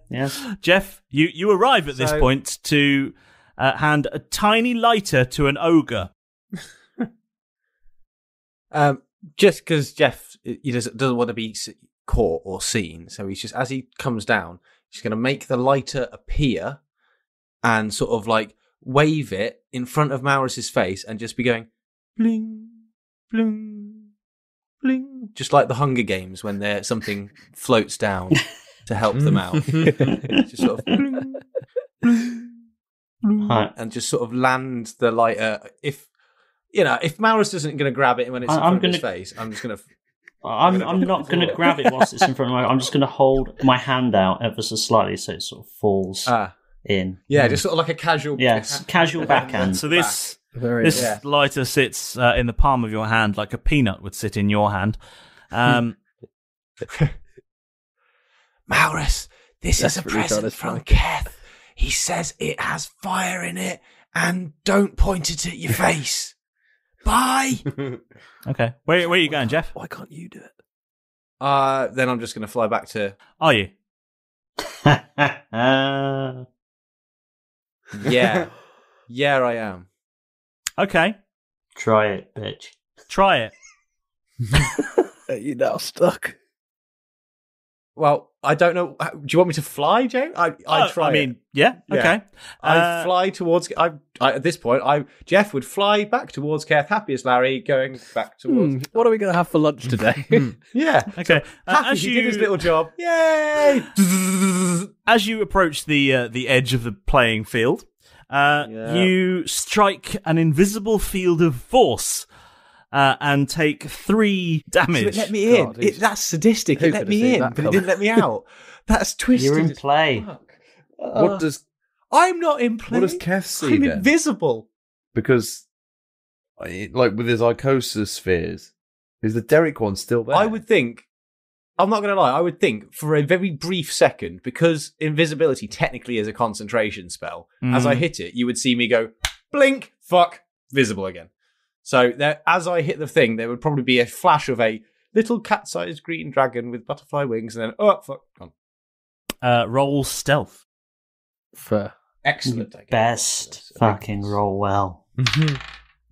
Jeff, you arrive at this point to hand a tiny lighter to an ogre. Just because Jeff doesn't want to be caught or seen, so he's just, as he comes down, he's going to make the lighter appear and sort of like wave it in front of Malrus's face and just be going bling, bling, bling, just like the Hunger Games when something floats down to help them out. Just sort of bling, bling, bling, and just sort of land the lighter. If Malrus isn't going to grab it when it's in front of his face, I'm just going to. I'm not going to grab it whilst it's in front of my. I'm just going to hold my hand out ever so slightly so it sort of falls in. Yeah, just sort of like a casual. Yes, casual backhand. So this lighter sits in the palm of your hand like a peanut would sit in your hand. Malrus, this is a present from Keth. He says it has fire in it, and don't point it at your face. Bye. Okay, where are you going, Jeff? Why can't you do it? Then I'm just going to fly back to. Are you? Yeah, I am. Okay, try it, bitch. Try it. Are you now stuck? Well, I don't know. Do you want me to fly, James? I try. I mean, yeah. Okay. I fly towards. At this point, Jeff would fly back towards Keth, happy as Larry, going back towards. What are we going to have for lunch today? Yeah. Okay. Happy he did his little job. Yay! As you approach the edge of the playing field, you strike an invisible field of force. And take 3 damage. So it let me in. That's sadistic. It let me in, but it didn't let me out. That's twisted. You're in play. I'm not in play. What does Keth see I'm then? invisible. Because, like with his Icosa spheres, is the Derek one still there? I would think. I'm not going to lie. I would think for a very brief second, because invisibility technically is a concentration spell. As I hit it, you would see me go blink, fuck, visible again. So as I hit the thing, there would probably be a flash of a little cat-sized green dragon with butterfly wings, and then, oh, fuck, gone. Roll stealth. Fair. Excellent. Best fucking roll well.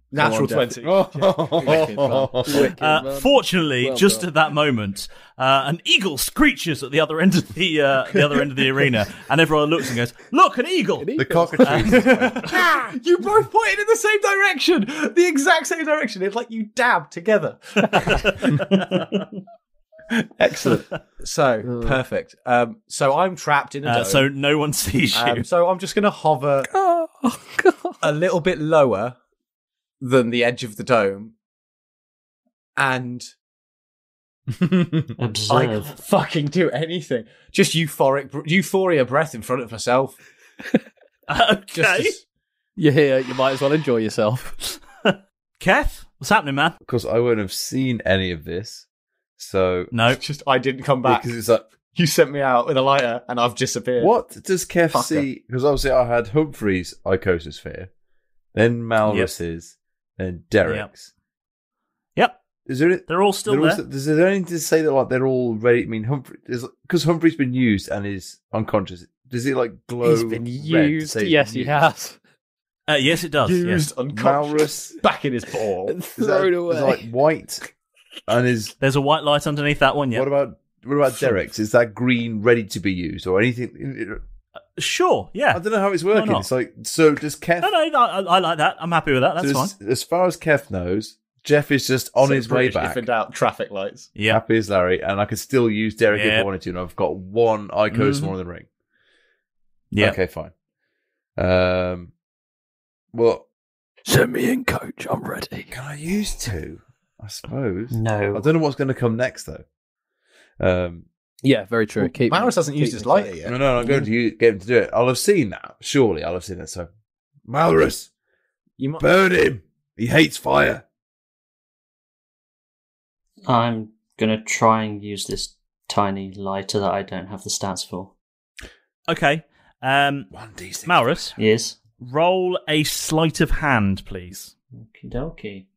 Natural 20. Fortunately, Well just done. at that moment, an eagle screeches at the other end of the other end of the arena, and everyone looks and goes, "Look, an eagle!" The cockatrice. You both pointed in the same direction, the exact same direction. It's like you dab together. Excellent. So perfect. So I'm trapped in a dome. So no one sees you. So I'm just going to hover a little bit lower than the edge of the dome, and I Observe. can't fucking do anything. Just euphoria breath in front of myself. Okay. You're here. You might as well enjoy yourself. Keth, what's happening, man? Of course, I wouldn't have seen any of this. So No. Just I didn't come back. because it's like, You sent me out with a lighter, and I've disappeared. what does Keth Fucker. see? Because obviously I had Humphrey's icososphere, then Malrus's, then Derek's. Yep. Is there? They're all still there. Is there anything to say that like they're all ready? I mean, Humphrey, because Humphrey's been used and is unconscious. Does it like glow? He's been red to used. say he's Yes, been he used? has. Yes, it does. Used, Yes. unconscious, Malrus back in his ball. is Thrown away. Is like white, and is There's a white light underneath that one. Yeah. what about Derek's? Is that green ready to be used or anything? Sure. Yeah. I don't know how it's working. not? It's like, so does Keth? No, I like that. I'm happy with that. That's so fine. as far as Keth knows, Jeff is just on his way back. If in doubt, traffic lights. Yeah. Happy as Larry, and I could still use Derek if Yeah. I wanted to, and I've got one Icos more in the ring. Yeah. Okay, fine. Well, Send me in, coach. I'm ready. can I use two? I suppose. I No. don't know what's going to come next though. Yeah, very true. Keep Malrus hasn't used his lighter yet. No, I'm going to get him to do it. I'll have seen that. Surely, I'll have seen that. So, Malrus, You might. burn him. He hates fire. I'm gonna try and use this tiny lighter that I don't have the stats for. Okay. 1d6. Malrus, Yes. roll a sleight of hand, please. Okie dokie.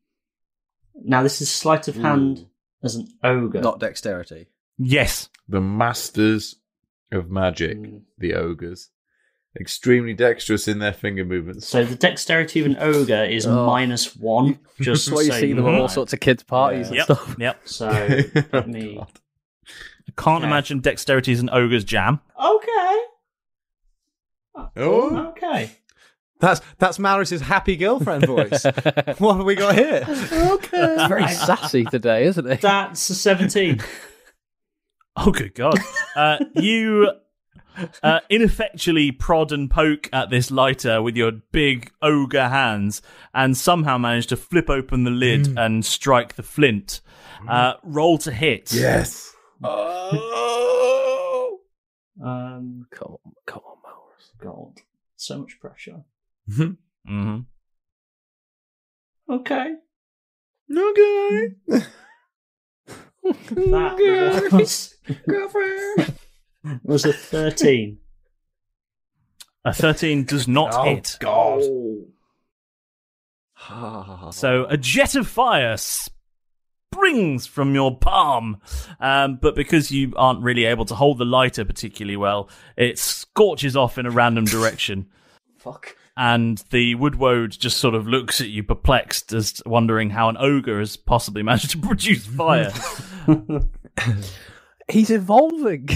Now this is sleight of hand as an ogre. Not dexterity. Yes. The masters of magic, the ogres, extremely dexterous in their finger movements. So the dexterity of an ogre is -1. Just That's why you so see them at know. all sorts of kids' parties and Yep. stuff. Yep. So let me. I can't imagine dexterity is an ogre's jam. Okay. Oh, Okay. That's Malrus's happy girlfriend voice. What have we got here? Okay. He's very sassy today, isn't he? That's a 17. Oh, good God. You ineffectually prod and poke at this lighter with your big ogre hands and somehow manage to flip open the lid and strike the flint. Roll to hit. yes. Oh. Come Come on, Malrus. God. So much pressure. Mm-hmm. Okay. Okay. That was a 13. A 13 does not hit. God. So a jet of fire springs from your palm, but because you aren't really able to hold the lighter particularly well, it scorches off in a random direction. Fuck. And the woodwode just sort of looks at you perplexed, as wondering how an ogre has possibly managed to produce fire. He's evolving.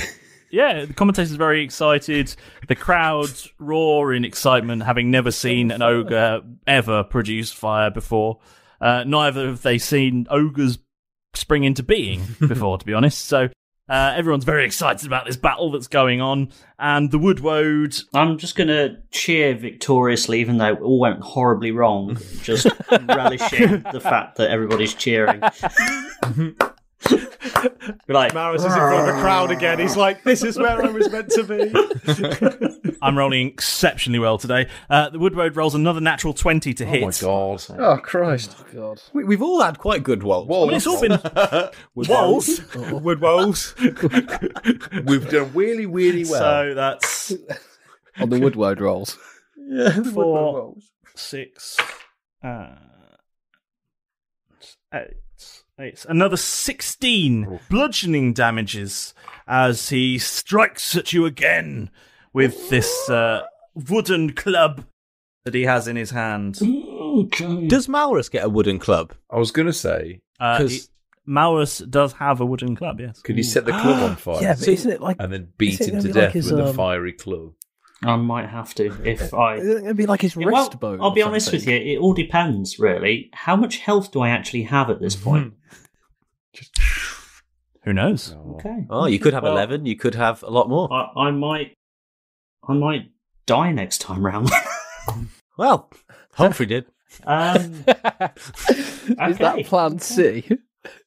Yeah, the commentator's very excited. The crowd roar in excitement, having never seen an ogre ever produce fire before. Neither have they seen ogres spring into being before, to be honest. So everyone's very excited about this battle that's going on. And the woodwode... I'm just going to cheer victoriously, even though it all went horribly wrong, just relishing the fact that everybody's cheering. Like, Malrus is in front of the crowd again. He's like, this is where I was meant to be. I'm rolling exceptionally well today. The woodwode rolls another natural 20 to hit. Oh my God. Oh, Christ. Oh, God. We've all had quite good wolves. I mean, it's all been... Wolves. Wood wolves. We've done really, really well. So that's... On the woodwode rolls. Yeah, the 4, 6, 8. Another 16 bludgeoning damages as he strikes at you again with this wooden club that he has in his hand. Okay. Does Malrus get a wooden club? I was going to say... Malrus does have a wooden club, yes. Could you set the club on fire? Yeah, but isn't it like... And then beat him to death with a fiery club? I might have to if I... It'd be like his wrist bone. I'll be honest with you, it all depends, really. How much health do I actually have at this point? Who knows? Okay. Oh, you could have 11. You could have a lot more. I might die next time round. Well, Humphrey did. Is that plan C?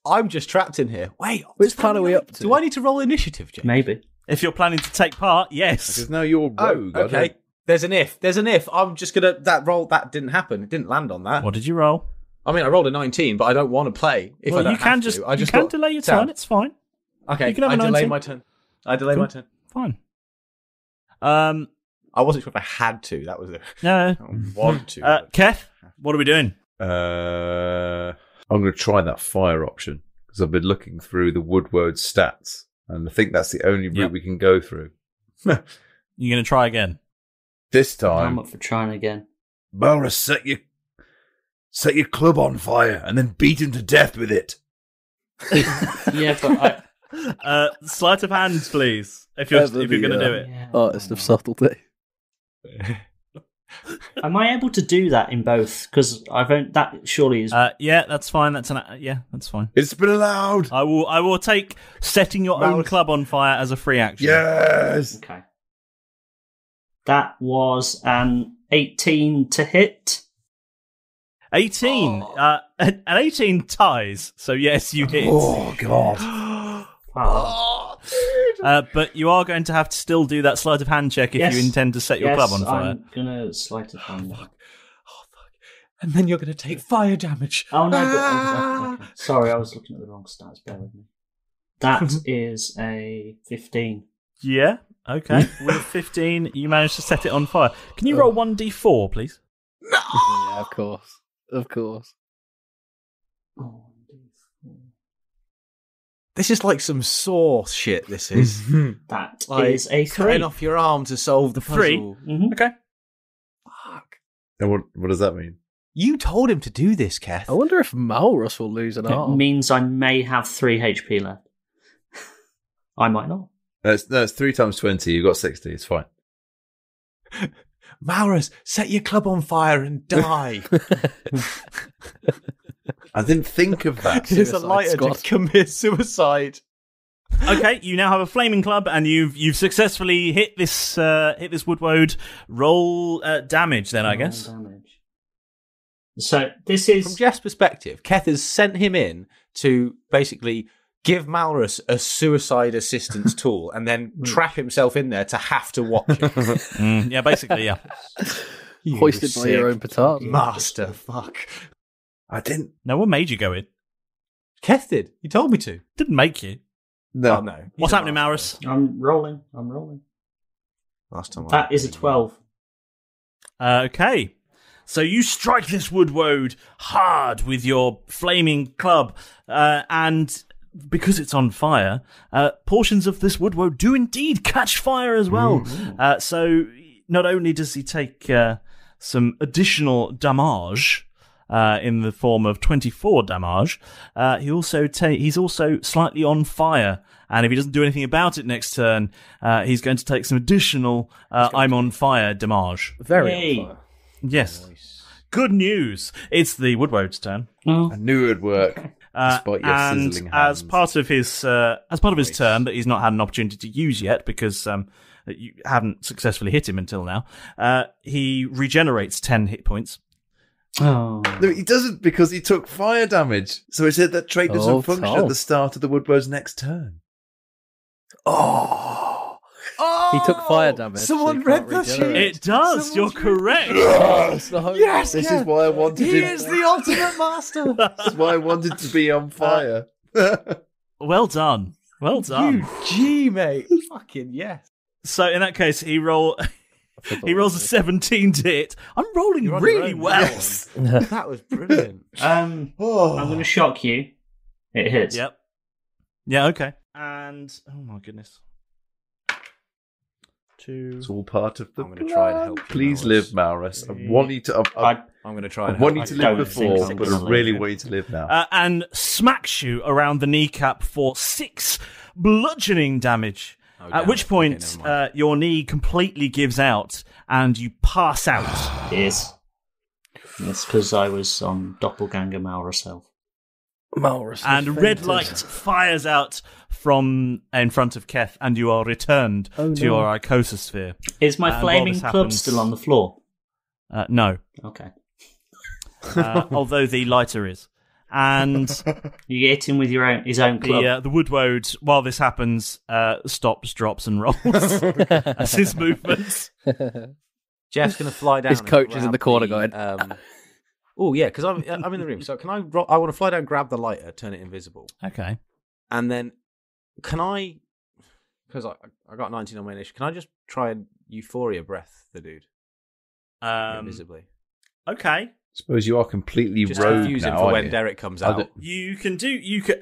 I'm just trapped in here. Wait, which plan are we up to? Do I need to roll initiative, Jake? Maybe. If you're planning to take part, yes. Because now you're rogue. Oh, okay. There's an if. I'm just gonna that didn't happen. It didn't land on that. What did you roll? I mean, I rolled a 19, but I don't want to play. If I don't you can have just to. you can delay your turn. It's fine. Okay, you can have I a delay 19. my turn. I delay my turn. Fine. I wasn't sure if I had to. That was it. No. I want to. Keth, what are we doing? I'm going to try that fire option because I've been looking through the Woodward stats, and I think that's the only route we can go through. You're going to try again? This time. I'm up for trying again. Malrus, set your club on fire and then beat him to death with it. Yeah, but sleight of hand, please, if you're going to do it. Yeah. Artist of subtlety. Am I able to do that in both? Because that surely is. Yeah, that's fine. That's fine. It's been allowed. I will take setting your own club on fire as a free action. Yes. Okay. That was an 18 to hit. 18. An 18 ties. So yes, you hit. Oh God. But you are going to have to still do that sleight of hand check if you intend to set your club on fire. I'm gonna sleight of hand. Fuck. And then you're going to take fire damage. Oh no! Okay. Sorry, I was looking at the wrong stats. Bear with me. That is a 15. Yeah. Okay. With 15, you managed to set it on fire. Can you roll 1d4, please? No. Yeah, of course. Of course. Oh. This is like some Saw shit, this is. That like, is a 3. Cutting off your arm to solve the puzzle. 3? Mm-hmm. Okay. Fuck. And what does that mean? You told him to do this, Keth. I wonder if Malrus will lose an arm. It means I may have 3 HP left. I might not. That's 3 times 20. You've got 60. It's fine. Malrus, set your club on fire and die. I didn't think of that. Here's a lighter to commit suicide. Okay, you now have a flaming club, and you've successfully hit this woodwode. Roll damage, then I guess. Damage. So this is from Jeff's perspective. Keth has sent him in to basically give Malrus a suicide assistance tool, and then trap himself in there to have to watch it. Yeah, basically, yeah. Hoisted by your own petard. Master, fuck. I didn't. No one made you go in. Keth did. He told me to. Didn't make you. No. Oh, no. What's happening, Malrus? I'm rolling. Last time that is a 12. Okay. So you strike this woodwode hard with your flaming club, and because it's on fire, portions of this woodwode do indeed catch fire as well. So not only does he take some additional damage in the form of 24 damage, he's also slightly on fire. And if he doesn't do anything about it next turn, he's going to take some additional I'm on fire damage. Very on fire. Yes. Nice. Good news. It's the woodwode's turn. I knew it would work. Despite your and sizzling hands. as part of his turn that he's not had an opportunity to use yet because you haven't successfully hit him until now, he regenerates 10 hit points. Oh. No, he doesn't because he took fire damage. So he said that trait doesn't function at the start of the woodwode's next turn. He took fire damage. Someone read the sheet. It does. You're correct. Yes, this is why I wanted him. He is the ultimate master. This is why I wanted to be on fire. Well done. Well done. G, mate. Fucking yes. So in that case, he rolls a 17 to hit. I'm rolling really well. Yes. That was brilliant. I'm going to shock you. It hits. Yep. Yeah. Okay. And oh my goodness. 2. It's all part of the I'm going to try and help you, Please Malrus. live, Malrus. I want you to... I'm going to try and I want you help to you. live don't think before, I'm but I gonna really live. want you to live now. And smacks you around the kneecap for 6 bludgeoning damage. Oh, At damn which it. point, Okay, never mind. your knee completely gives out and you pass out. Yes. It's because I was on doppelganger Malrus health. Malrus. And red light fires out from in front of Keth, and you are returned to your icososphere. Is my And flaming while this club happens- still on the floor? No. Okay. Although the lighter is. And You hit him with his own club. the woodwode, while this happens, stops, drops, and rolls. That's his movements. Jeff's going to fly down. His and coach is in grab the corner going, oh, yeah, because I'm in the room. So can I want to fly down, grab the lighter, turn it invisible. Okay. And then can I, because I got 19 on my initiative, can I just try and euphoria breath the dude invisibly? Okay. Suppose you are completely Just rogue confuse him now, for aren't when you? Derek comes out. You can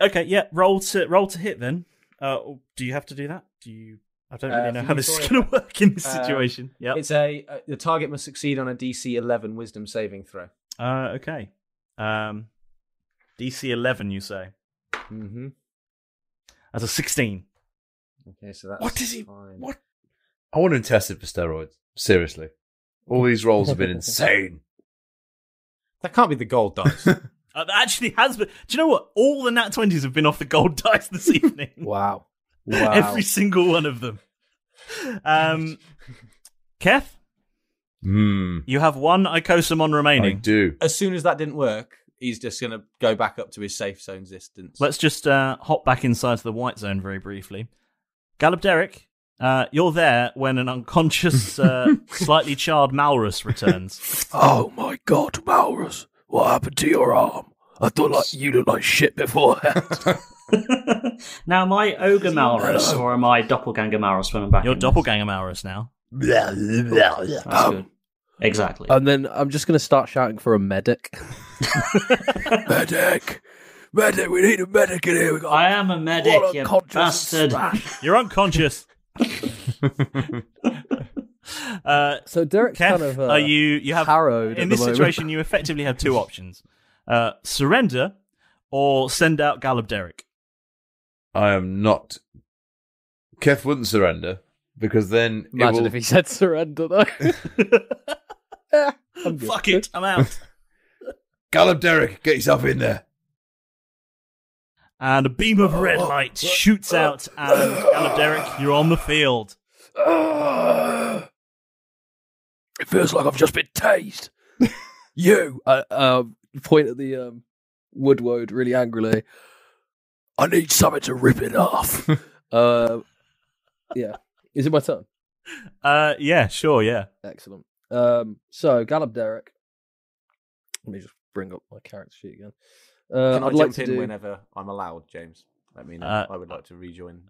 okay, yeah, roll to hit then. Do you have to do that? I don't really know how this is going to work in this situation. Yeah. It's the target must succeed on a DC 11 Wisdom saving throw. Okay. DC 11, you say? Mm-hmm. That's a 16. Okay, so that's What is he? fine. What? I want to test it for steroids. Seriously. All these rolls have been insane. That can't be the gold dice. That actually has been. Do you know what? All the nat 20s have been off the gold dice this evening. wow. Every single one of them. Keth? You have 1 Icosamon remaining. I do. As soon as that didn't work, he's just going to go back up to his safe zone distance. Let's just hop back inside the white zone very briefly. Gallop Derek, you're there when an unconscious, slightly charred Malrus returns. Oh my god, Malrus. What happened to your arm? I thought you looked like shit beforehand. Now, am I Ogre Malrus or am I Doppelganger Malrus when I'm back? You're in Doppelganger Malrus now. That's good. Exactly. And then I'm just going to start shouting for a medic. Medic! Medic, we need a medic in here. I am a medic, you bastard. You're unconscious. So Derek's Keth, kind of you have harrowed in at this the moment. situation. You effectively have 2 options: surrender or send out Gallop Derek. I am not. Keth wouldn't surrender because then. Imagine if he said surrender, though. Fuck it, I'm out. Gallop Derek, get yourself in there. And a beam of red light shoots out, and Gallop Derek, you're on the field. It feels like I've just been tased. You point at the woodwode really angrily. I need something to rip it off. Yeah. Is it my turn? Yeah, sure, yeah. Excellent. So Gallop Derek. Let me just bring up my character sheet again. Can I I'd like jump to in do whenever I'm allowed, James? Let me know. I would like to rejoin.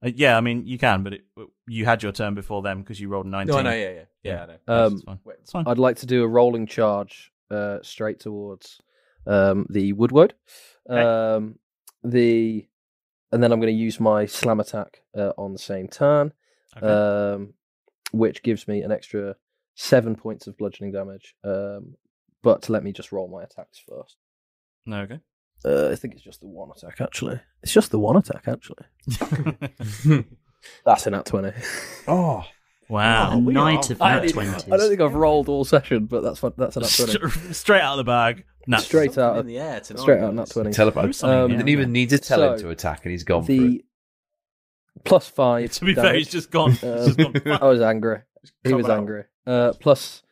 Yeah, I mean, you can, but you had your turn before them because you rolled 19. No, I know, yeah, I know. It's fine. It's fine. I'd like to do a rolling charge straight towards the woodwode. Okay. And then I'm going to use my slam attack on the same turn, which gives me an extra 7 points of bludgeoning damage. But let me just roll my attacks first. No, okay. I think it's just the one attack, actually. It's just the one attack, actually. That's a nat 20. Oh. Wow. A night of nat 20s. I don't think I've rolled all session, but that's fun. That's a nat 20. Straight out of the bag. Nuts. Straight out in the air tonight. Straight out nat 20. Didn't even need to tell him to attack, and he's gone for it. +5. To be fair, he's just gone. I was angry. He was angry. Plus.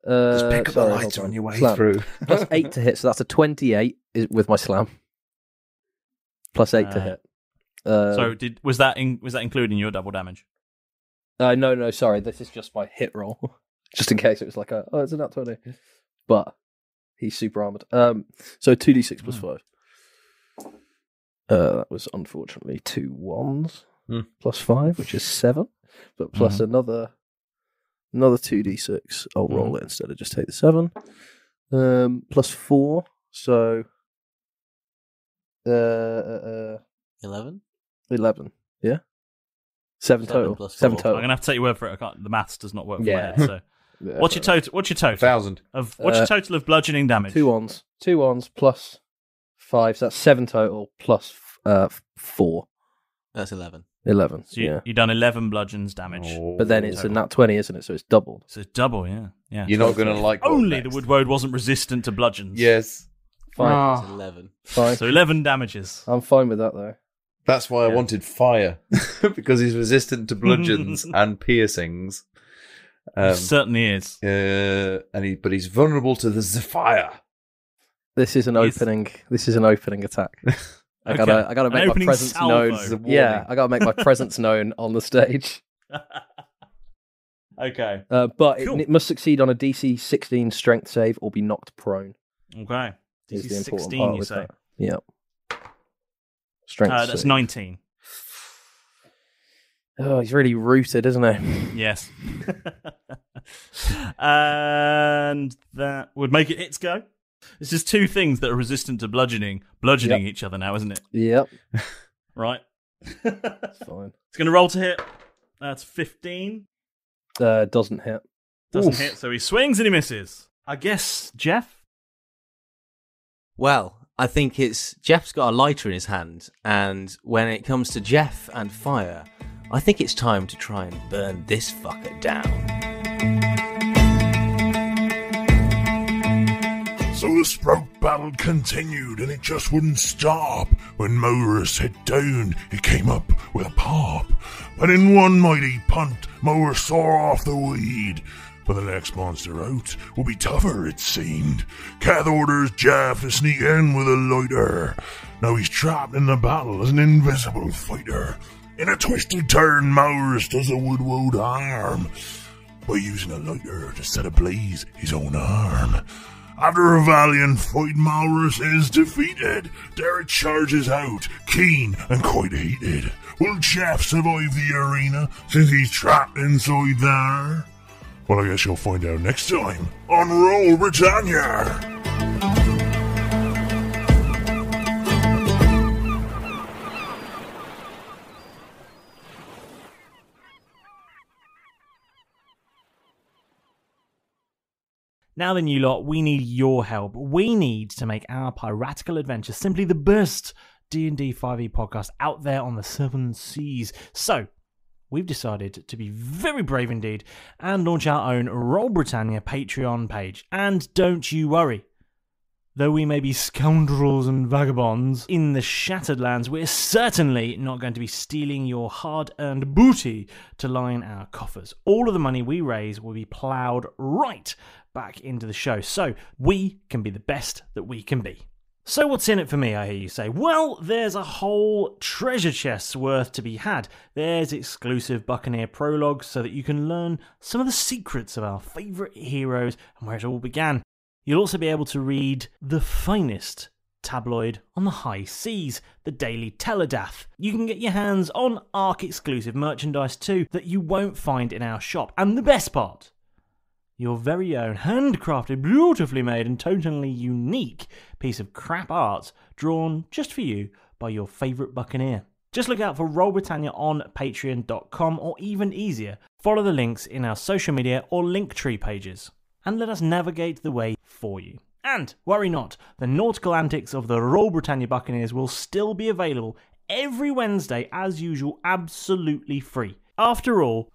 Just pick up the sorry, lighter on your way slam. through. Plus 8 to hit, so that's a 28 with my slam. Plus 8 to hit. So was that including your double damage? No, sorry. This is just my hit roll. Just in case it was like it's a nat 20. But he's super armored. So 2d6 plus 5. That was unfortunately 2 1s plus 5, which is 7. But plus another 2d6. I'll roll it instead of just take the 7. Plus 4. So 11? 11. Yeah. 7 total. 7 total. I'm gonna have to take your word for it. The maths does not work for my head. So, what's your total? 1,000. What's your total of bludgeoning damage? 2 ons. 2 ons plus 5. So that's 7 total plus 4. That's 11. 11. So you've done 11 bludgeons damage. But then it's a nat 20, isn't it? So it's doubled. So it's double, yeah. You're not going to like only the Woodwode wasn't resistant to bludgeons. Yes. Fine. It's 11. Fine. So 11 damages. I'm fine with that, though. That's why I wanted fire, because he's resistant to bludgeons and piercings. He certainly is. But he's vulnerable to the fire. This is an opening. This is an opening attack. I gotta make my presence known. Yeah, I gotta make my presence known on the stage. Okay. But it must succeed on a DC 16 strength save or be knocked prone. Okay. DC 16, you say? That. Yep. Strength that's save. 19. Oh, he's really rooted, isn't he? Yes. And that would make it its go. It's just 2 things that are resistant to bludgeoning each other now, isn't it? Yep. Right. That's fine. It's going to roll to hit. That's 15. Doesn't hit. Doesn't hit, so he swings and he misses. I guess, Jeff? Well, I think it's Jeff's got a lighter in his hand, and when it comes to Jeff and fire, I think it's time to try and burn this fucker down. So the sprout battle continued, and it just wouldn't stop. When Malrus hit down, he came up with a pop. But in one mighty punt, Malrus saw off the weed. But the next monster out will be tougher, it seemed. Keth orders Jeff to sneak in with a lighter. Now he's trapped in the battle as an invisible fighter. In a twisted turn, Malrus does a Woodwode arm by using a lighter to set ablaze his own arm. After a valiant fight, Malrus is defeated. Derek charges out, keen and quite heated. Will Jeff survive the arena since he's trapped inside there? Well, I guess you'll find out next time on Roll Britannia. Now then, you lot, we need your help. We need to make our piratical adventure simply the best D&D 5e podcast out there on the 7 seas. So, we've decided to be very brave indeed and launch our own Roll Britannia Patreon page. And don't you worry. Though we may be scoundrels and vagabonds in the Shattered Lands, we're certainly not going to be stealing your hard-earned booty to line our coffers. All of the money we raise will be ploughed right back into the show, so we can be the best that we can be. So what's in it for me, I hear you say? Well, there's a whole treasure chest's worth to be had. There's exclusive Buccaneer prologues so that you can learn some of the secrets of our favourite heroes and where it all began. You'll also be able to read the finest tabloid on the high seas, the Daily Teledath. You can get your hands on ARC-exclusive merchandise too that you won't find in our shop. And the best part, your very own handcrafted, beautifully made and totally unique piece of crap art drawn just for you by your favourite Buccaneer. Just look out for Roll Britannia on patreon.com, or even easier, follow the links in our social media or Linktree pages and let us navigate the way for you. And worry not, the nautical antics of the Roll Britannia Buccaneers will still be available every Wednesday as usual, absolutely free. After all,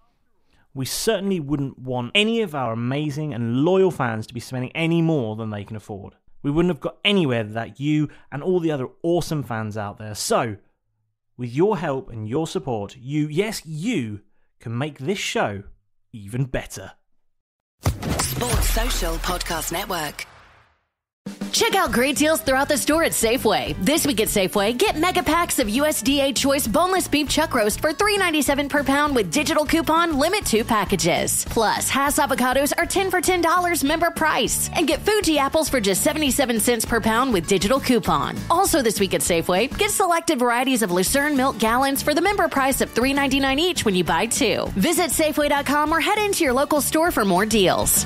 we certainly wouldn't want any of our amazing and loyal fans to be spending any more than they can afford. We wouldn't have got anywhere without you and all the other awesome fans out there. So, with your help and your support, you can make this show even better. Sports Social Podcast Network. Check out great deals throughout the store at Safeway. This week at Safeway, get mega packs of USDA Choice boneless beef chuck roast for $3.97 per pound with digital coupon, limit 2 packages. Plus, Hass avocados are 10 for $10 member price. And get Fuji apples for just 77 cents per pound with digital coupon. Also this week at Safeway, get selected varieties of Lucerne milk gallons for the member price of $3.99 each when you buy 2. Visit Safeway.com or head into your local store for more deals.